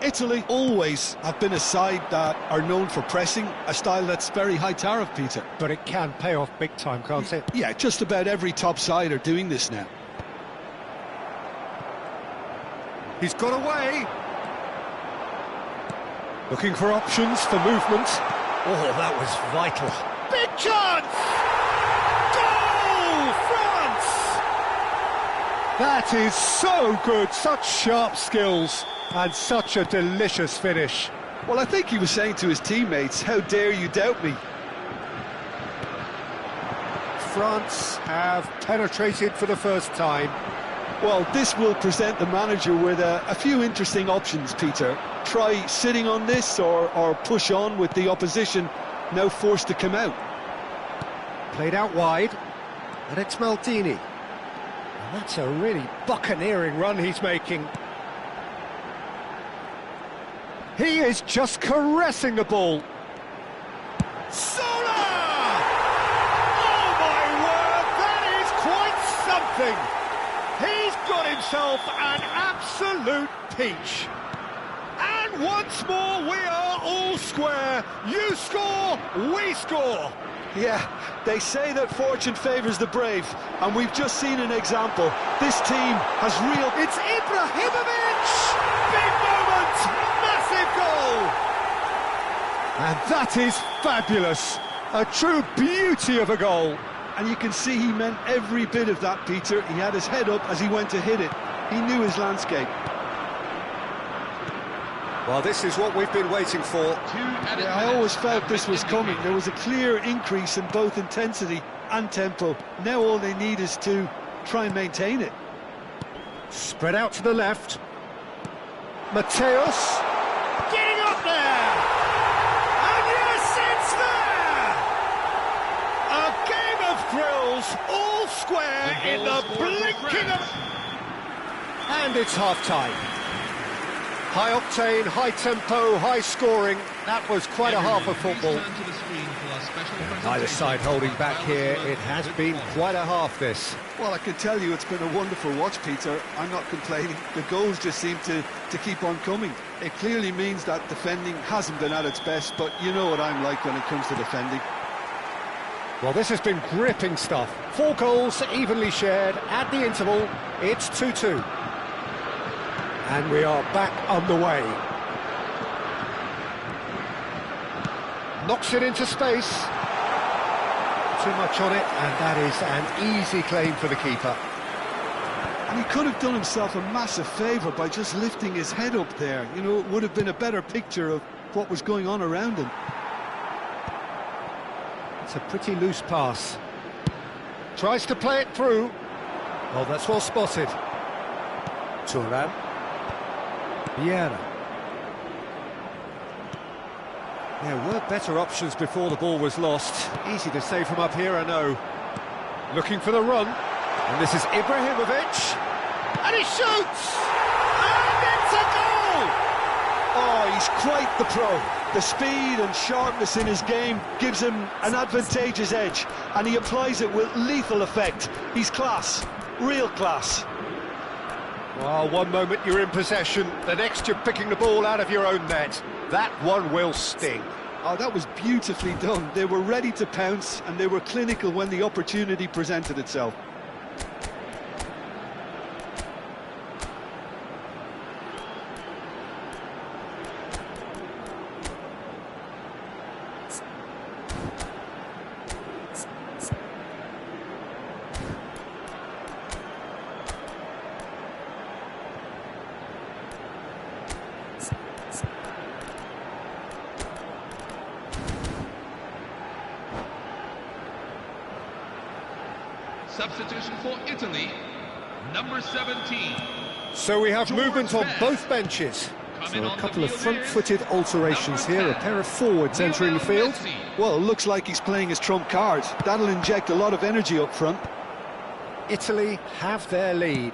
Italy always have been a side that are known for pressing, a style that's very high tariff, Peter. But it can pay off big time, can't it? Yeah, just about every top side are doing this now. He's got away. Looking for options for movement. Oh, that was vital. Big chance! Goal! France! That is so good, such sharp skills and such a delicious finish. Well, I think he was saying to his teammates, how dare you doubt me? France have penetrated for the first time. Well, this will present the manager with a few interesting options, Peter. Try sitting on this or push on with the opposition now forced to come out. Played out wide, and it's Maldini. And that's a really buccaneering run he's making. He is just caressing the ball. Sola! Oh my word, that is quite something! He's got himself an absolute peach. And once more we are all square. You score, we score. Yeah, they say that fortune favours the brave, and we've just seen an example. This team has real... It's Ibrahimovic! Big moment! Massive goal! And that is fabulous. A true beauty of a goal. And you can see he meant every bit of that, Peter. He had his head up as he went to hit it. He knew his landscape. Well, this is what we've been waiting for. Yeah, I always felt this was coming. There was a clear increase in both intensity and tempo. Now all they need is to try and maintain it. Spread out to the left. Mateus getting up there! And yes, it's there! A game of thrills, all square in the blinking of... And it's half-time. High octane, high tempo, high scoring. That was quite a half of football. Neither side holding back here. It has been quite a half, this. Well, I can tell you it's been a wonderful watch, Peter. I'm not complaining. The goals just seem to keep on coming. It clearly means that defending hasn't been at its best, but you know what I'm like when it comes to defending. Well, this has been gripping stuff. 4 goals evenly shared. At the interval, it's 2-2. And we are back underway. Knocks it into space. Too much on it, and that is an easy claim for the keeper. And he could have done himself a massive favour by just lifting his head up there. You know, it would have been a better picture of what was going on around him. It's a pretty loose pass. Tries to play it through. Oh, that's well spotted. Thuram. Vieira. There were better options before the ball was lost. Easy to say from up here, I know. Looking for the run. And this is Ibrahimovic. And he shoots! And it's a goal! Oh, he's quite the pro. The speed and sharpness in his game gives him an advantageous edge, and he applies it with lethal effect. He's class, real class. Well, one moment you're in possession, the next you're picking the ball out of your own net. That one will sting. Oh, that was beautifully done. They were ready to pounce, and they were clinical when the opportunity presented itself. Substitution for Italy, number 17. So we have George movement on Best. both benches. Coming So a on couple the of field front-footed is alterations number here, a 10, pair of forwards entering the field. Messi. Well, it looks like he's playing his trump card. That'll inject a lot of energy up front. Italy have their lead.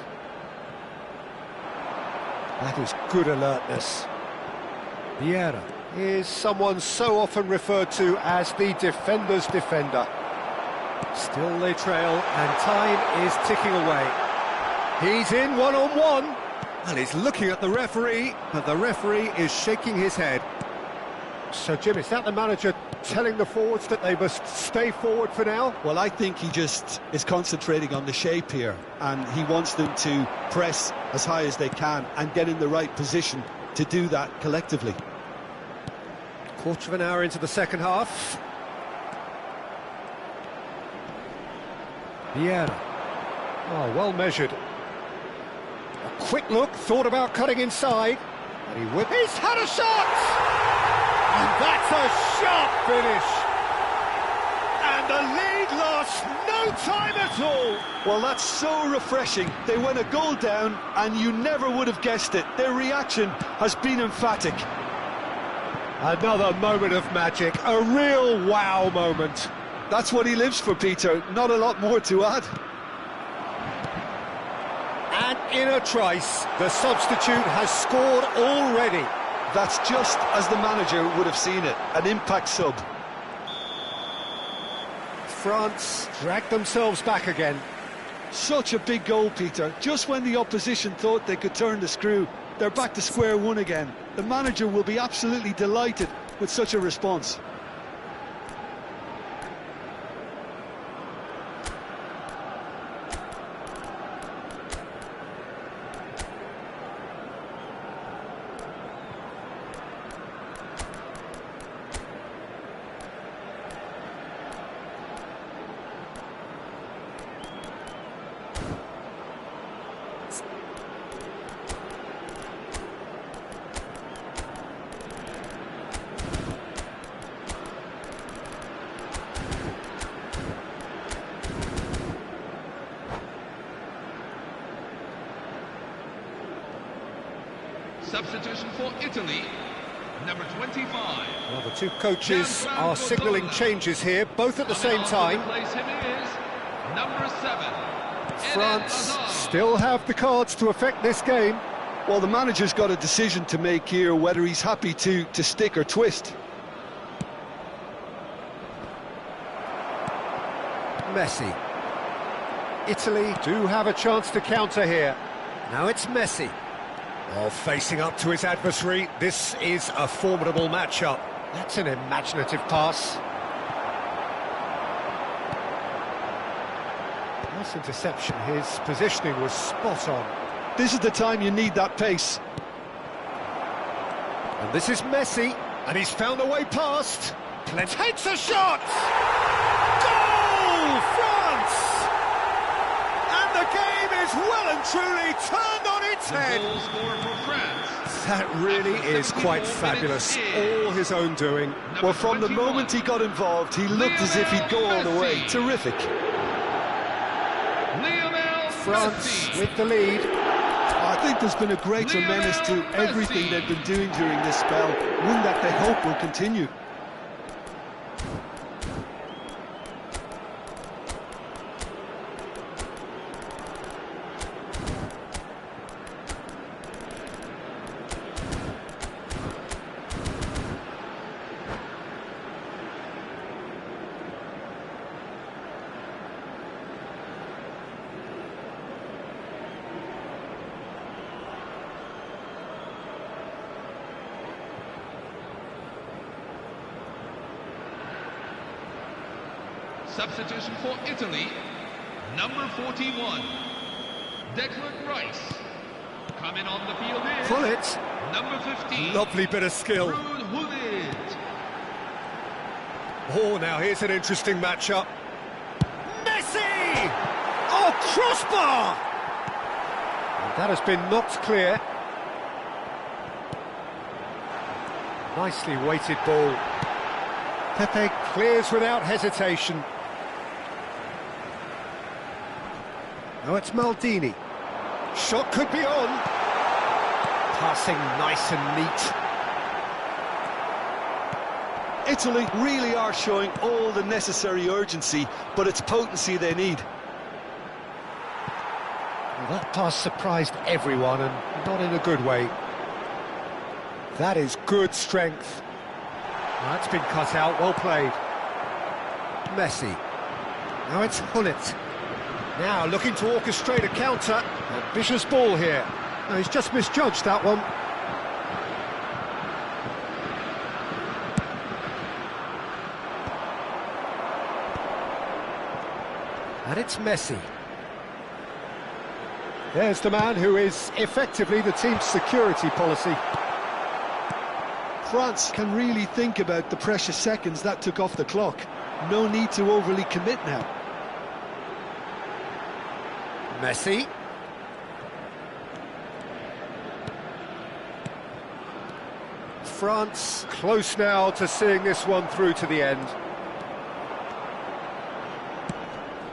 That is good alertness. Vieira is someone so often referred to as the defender's defender. Still they trail, and time is ticking away. He's in one-on-one, and he's looking at the referee, but the referee is shaking his head. So, Jim, is that the manager telling the forwards that they must stay forward for now? Well, I think he just is concentrating on the shape here, and he wants them to press as high as they can and get in the right position to do that collectively. Quarter of an hour into the second half. Vieira. Oh, well measured. quick look, thought about cutting inside. And he's had a shot! And that's a sharp finish! And the lead lost no time at all! Well, that's so refreshing. They went a goal down, and you never would have guessed it. Their reaction has been emphatic. Another moment of magic, a real wow moment. That's what he lives for, Peter. Not a lot more to add. And in a trice, the substitute has scored already. That's just as the manager would have seen it, an impact sub. France dragged themselves back again. Such a big goal, Peter. Just when the opposition thought they could turn the screw, they're back to square one again. The manager will be absolutely delighted with such a response. Substitution for Italy, number 25. Well, the two coaches are signalling changes here, both at the same time. Number 7. France still have the cards to affect this game. Well, the manager's got a decision to make here, whether he's happy to stick or twist. Messi. Italy do have a chance to counter here. Now it's Messi. Oh, facing up to his adversary, this is a formidable matchup. That's an imaginative pass. Nice interception, his positioning was spot on. This is the time you need that pace. And this is Messi, and he's found a way past. Takes a shot! Goal! France! And the game is well and truly turned on its head. Goal scorer for France. That really is quite fabulous. All his own doing. Well, from the moment he got involved, he looked as if he'd go all the way. Terrific. Lionel France Messi. with the lead. I think there's been a greater menace to everything they've been doing during this spell, one that they hope will continue. Substitution for Italy, number 41, Declan Rice. Coming on the field is Pull it. number 15, Lovely bit of skill. Ruud Gullit. Oh, now here's an interesting matchup. Messi! Oh, crossbar! And that has been knocked clear. Nicely weighted ball. Pepe clears without hesitation. Now it's Maldini. Shot could be on. Passing nice and neat. Italy really are showing all the necessary urgency, but it's potency they need. Well, that pass surprised everyone, and not in a good way. That is good strength. Well, that's been cut out, well played. Messi. Now it's Gullit. Now looking to orchestrate a counter. Ambitious ball here. No, he's just misjudged that one. And it's Messi. There's the man who is effectively the team's security policy. France can really think about the precious seconds that took off the clock. No need to overly commit now. Messi. France close now to seeing this one through to the end.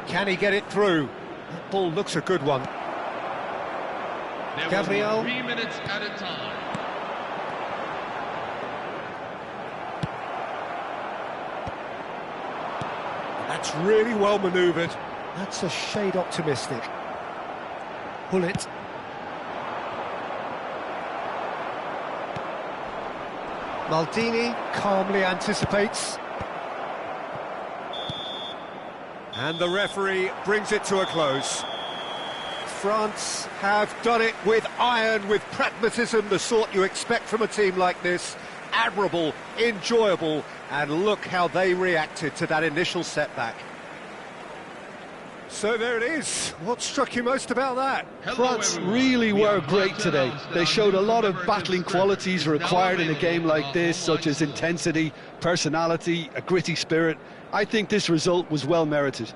Can he get it through? That ball looks a good one. There Gabriel. will be 3 minutes at a time. That's really well manoeuvred. That's a shade optimistic. Hullet. Maldini calmly anticipates. And the referee brings it to a close. France have done it with iron, with pragmatism, the sort you expect from a team like this. Admirable, enjoyable, and look how they reacted to that initial setback. So there it is. What struck you most about that? France really were great today. They showed a lot of battling qualities required in a game like this, such as intensity, personality, a gritty spirit. I think this result was well merited.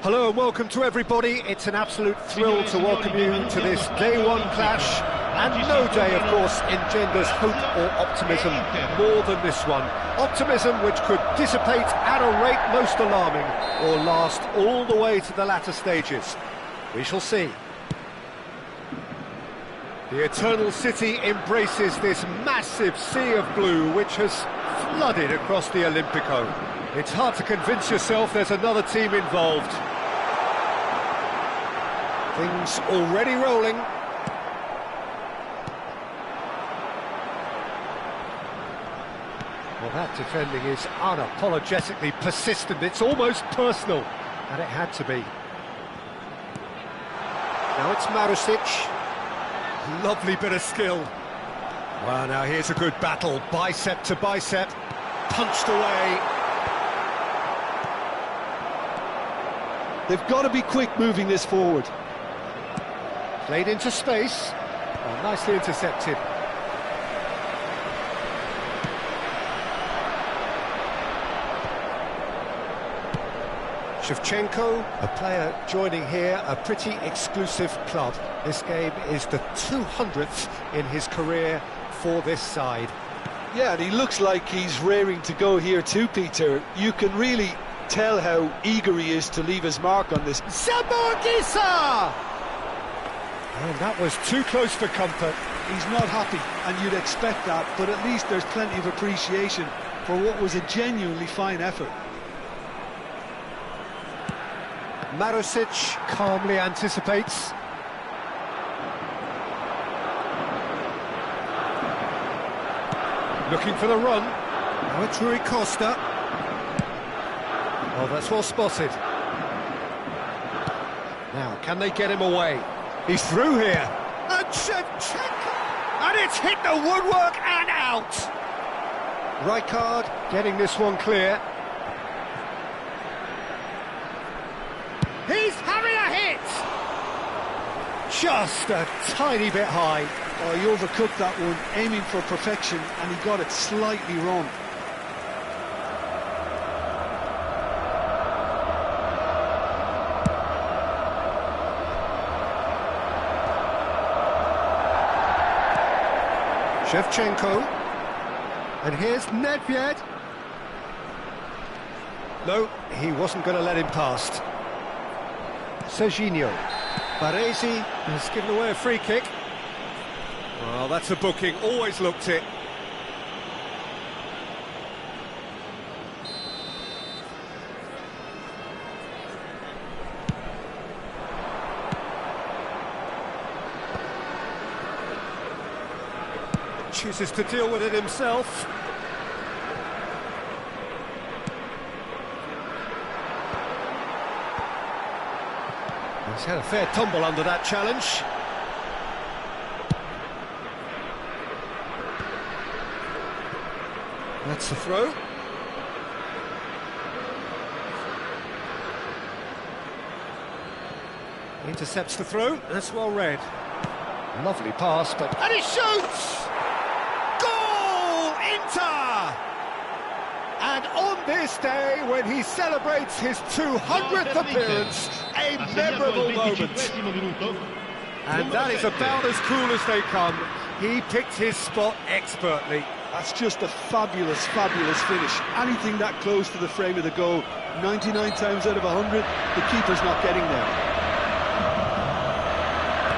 Hello and welcome to everybody. It's an absolute thrill to welcome you to this day one clash, and no day, of course, engenders hope or optimism more than this one. Optimism which could dissipate at a rate most alarming, or last all the way to the latter stages. We shall see. The Eternal City embraces this massive sea of blue which has flooded across the Olimpico. It's hard to convince yourself there's another team involved. Things already rolling. Well, that defending is unapologetically persistent. It's almost personal, and it had to be. Now it's Marusic. Lovely bit of skill. Well, now here's a good battle, bicep to bicep. punched away. They've got to be quick moving this forward. Played into space. Oh, nicely intercepted. Shevchenko, a player joining here, a pretty exclusive club. This game is the 200th in his career for this side. Yeah, and he looks like he's raring to go here too, Peter. You can really tell how eager he is to leave his mark on this. Samogisa! And that was too close for comfort. He's not happy, and you'd expect that, but at least there's plenty of appreciation for what was a genuinely fine effort. Marusic calmly anticipates. Looking for the run. Now it's Rui Costa. Oh, that's well spotted. Now, can they get him away? He's through here. And Shevchenko! And it's hit the woodwork and out! Rijkaard getting this one clear. He's having a hit! Just a tiny bit high. Oh, he overcooked that one, aiming for perfection, and he got it slightly wrong. Shevchenko. And here's Nedved. No, he wasn't going to let him past. Serginho. Baresi has given away a free kick. Well, that's a booking, always looked it. Chooses to deal with it himself. He's had a fair tumble under that challenge. That's the throw. Intercepts the throw. That's well read. Lovely pass, but... And he shoots! Goal! Inter! And on this day, when he celebrates his 200th appearance, a memorable moment. And that is about as cool as they come. He picked his spot expertly. That's just a fabulous, fabulous finish. Anything that close to the frame of the goal, 99 times out of 100, the keeper's not getting there.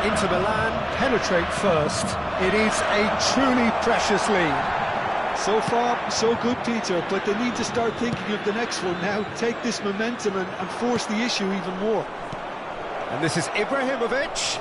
Inter Milan penetrate first. It is a truly precious lead. So far, so good, Peter, but they need to start thinking of the next one now. Take this momentum and force the issue even more. And this is Ibrahimovic.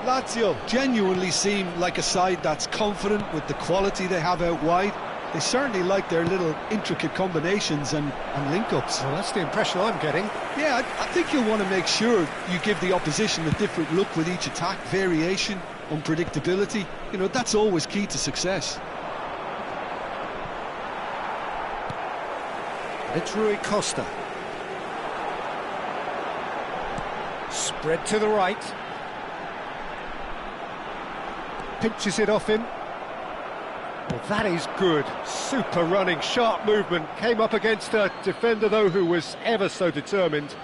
Lazio genuinely seem like a side that's confident with the quality they have out wide. They certainly like their little intricate combinations and link-ups. Well, that's the impression I'm getting. Yeah, I think you'll want to make sure you give the opposition a different look with each attack, variation, unpredictability. You know, that's always key to success. It's Rui Costa. Spread to the right. Pinches it off him. Well, that is good. Super running, sharp movement. Came up against a defender, though, who was ever so determined.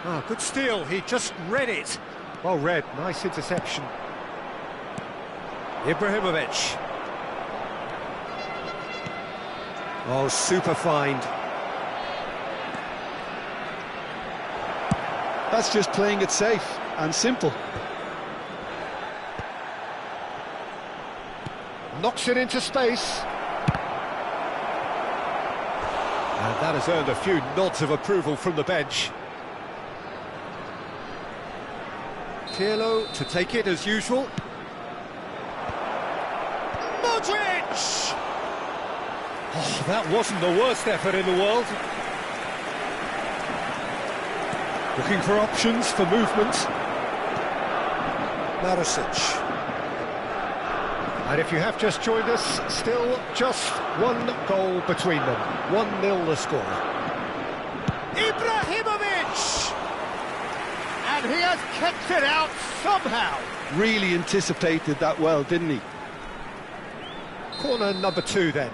Ah, good steal. He just read it. Well read. Nice interception. Ibrahimovic. Oh, super find. That's just playing it safe and simple. Knocks it into space. And that has earned a few nods of approval from the bench. Pirlo to take it as usual. Modric! Oh, that wasn't the worst effort in the world. Looking for options for movement. Marusic. And if you have just joined us, still just one goal between them. 1-0 the score. Ibrahimovic! And he has kept it out somehow. Really anticipated that well, didn't he? Corner number 2 then.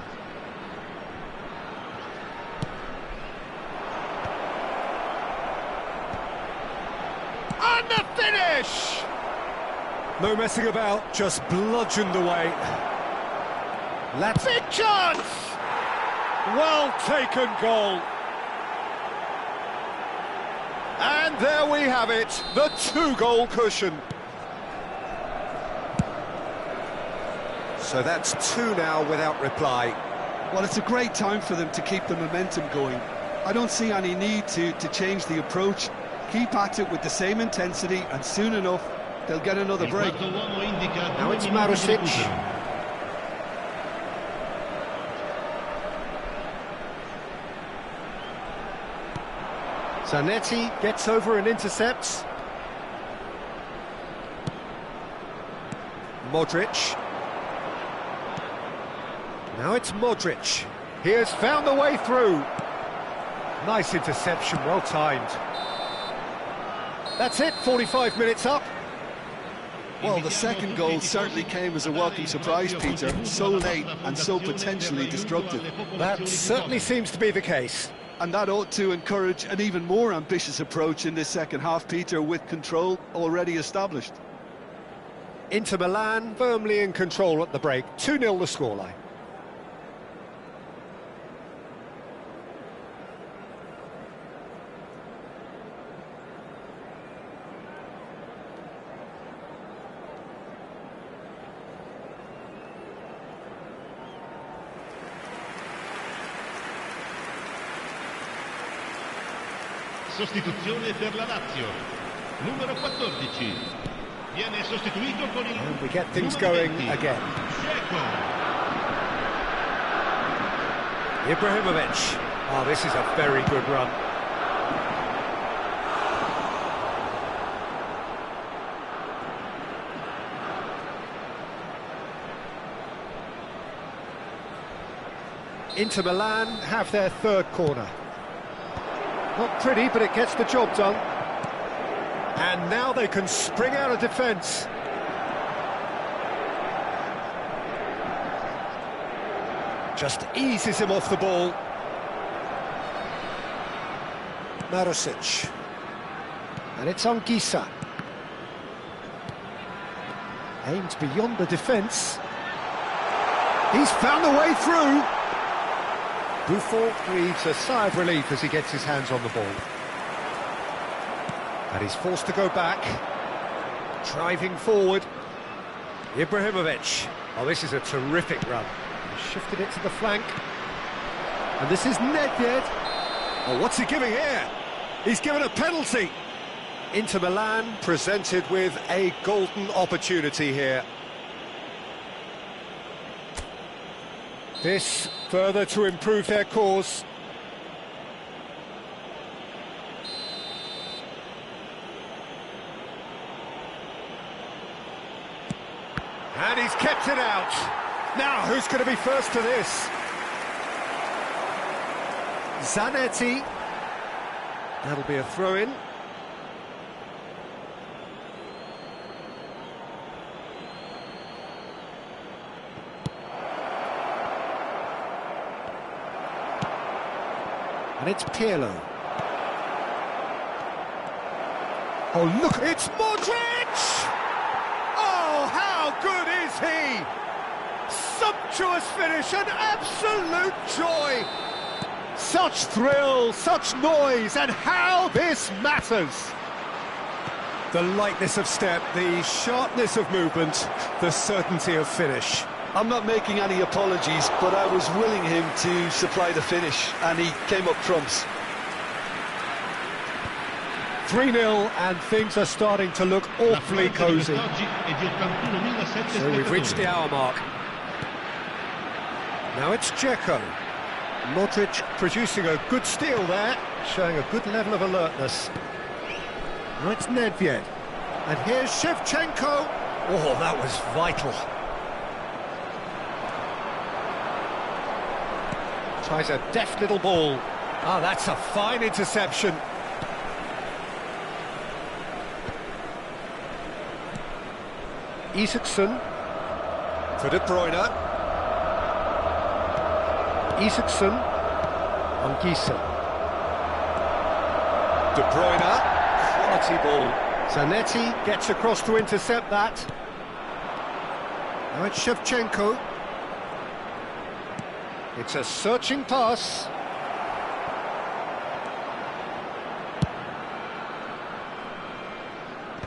And the finish! No messing about, just bludgeoned away. That's big chance! Well taken goal. And there we have it, the 2-goal cushion. So that's 2 now without reply. Well, it's a great time for them to keep the momentum going. I don't see any need to change the approach. Keep at it with the same intensity, and soon enough, they'll get another break. Now it's Marusic. Zanetti gets over and intercepts. Modric. Now it's Modric. He has found the way through. Nice interception, well timed. That's it, 45 minutes up. Well, the second goal certainly came as a welcome surprise, Peter. So late and so potentially destructive. That certainly seems to be the case. And that ought to encourage an even more ambitious approach in this second half, Peter, with control already established. Inter Milan firmly in control at the break. 2-0 the scoreline. Sostituzione per la Lazio, numero 14, viene sostituito con il... And we get things going again. Dzeko. Ibrahimovic. Oh, this is a very good run. Inter Milan have their 3rd corner. Not pretty, but it gets the job done. And now they can spring out of defence. Just eases him off the ball. Marusic. And it's Anguissa. Aimed beyond the defence. He's found the way through. Buffon breathes a sigh of relief as he gets his hands on the ball. And he's forced to go back. Driving forward. Ibrahimovic. Oh, this is a terrific run. He's shifted it to the flank. And this is Nedved. Oh, what's he giving here? He's given a penalty. Inter Milan Presented with a golden opportunity here. this further to improve their cause. And he's kept it out. Now, who's going to be first to this? Zanetti. That'll be a throw-in. And it's Pirlo. Oh, look, it's Modric! Oh, how good is he? Sumptuous finish, an absolute joy. Such thrill, such noise, and how this matters. The lightness of step, the sharpness of movement, the certainty of finish. I'm not making any apologies, but I was willing him to supply the finish, and he came up trumps. 3-0, and things are starting to look awfully cosy. So we've reached the hour mark. Now it's Dzeko. Modric producing a good steal there, showing a good level of alertness. Now it's Nedved. And here's Shevchenko. Oh, that was vital. Tries a deft little ball. Ah, that's a fine interception. Isaacson to De Bruyne. Isaacson on Gießen. De Bruyne, quality ball. Zanetti gets across to intercept that. Now it's Shevchenko. It's a searching pass.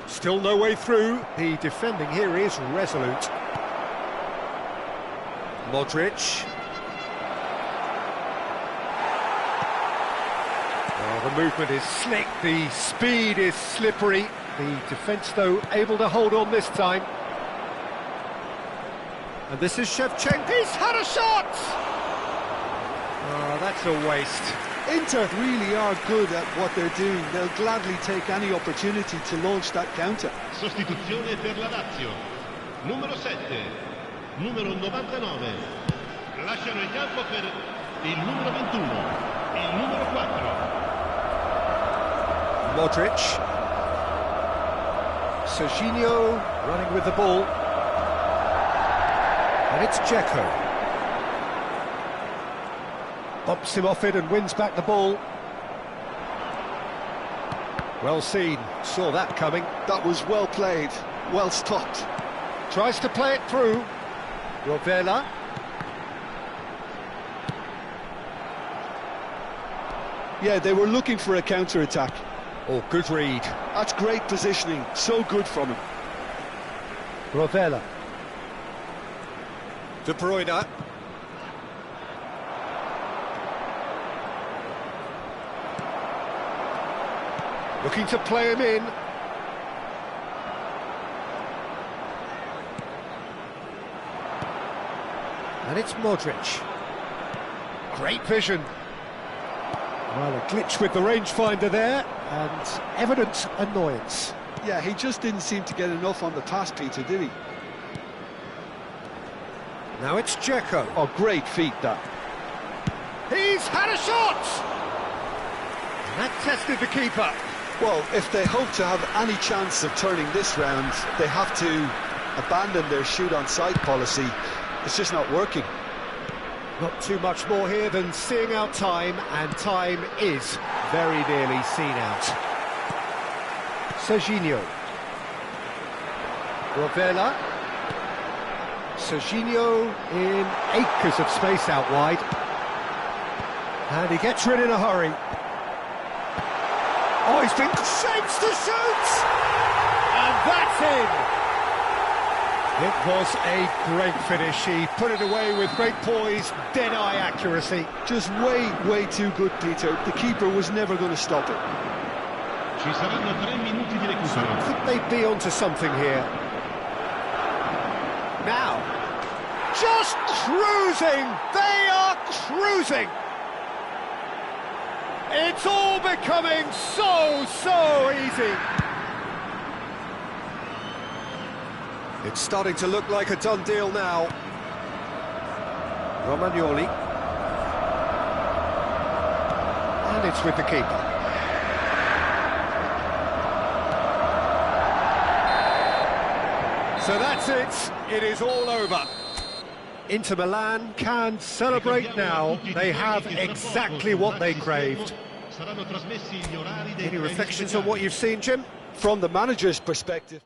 Still no way through. The defending here is resolute. Modric. Oh, the movement is slick, the speed is slippery. The defence, though, able to hold on this time. And this is Shevchenko. He's had a shot! Oh, that's a waste. Inter really are good at what they're doing. They'll gladly take any opportunity to launch that counter. Sostituzione per la Lazio. Numero 7, numero 99. Lasciano il campo per il numero 21, il numero 4. Modric. Serginho running with the ball. And it's Dzeko. Bumps him off it and wins back the ball. Well seen, saw that coming. That was well played, well stopped. Tries to play it through. Rovella. Yeah, they were looking for a counter-attack. Oh, good read. That's great positioning, so good from him. Rovella. De Bruyne. Looking to play him in. And it's Modric. Great vision. Well, a glitch with the rangefinder there, and evident annoyance. Yeah, he just didn't seem to get enough on the pass, Peter, did he? Now it's Dzeko. Oh, great feat, that. He's had a shot! And that tested the keeper. Well, if they hope to have any chance of turning this round, they have to abandon their shoot-on-sight policy. It's just not working. Not too much more here than seeing out time, and time is very nearly seen out. Serginho. Rovella. Serginho in acres of space out wide. And he gets rid in a hurry. Oh, he's been shapes to shoot! And that's in! It was a great finish. He put it away with great poise, dead-eye accuracy. Just way too good, Peter. The keeper was never going to stop it. Ci saranno 3 minuti di recupero. Could they be onto something here? Now, just cruising! They are cruising! It's all becoming so easy. It's starting to look like a done deal now. Romagnoli. And it's with the keeper. So that's it. It is all over. Inter Milan can celebrate now. They have exactly what they craved. Any reflections on what you've seen, Jim? From the manager's perspective,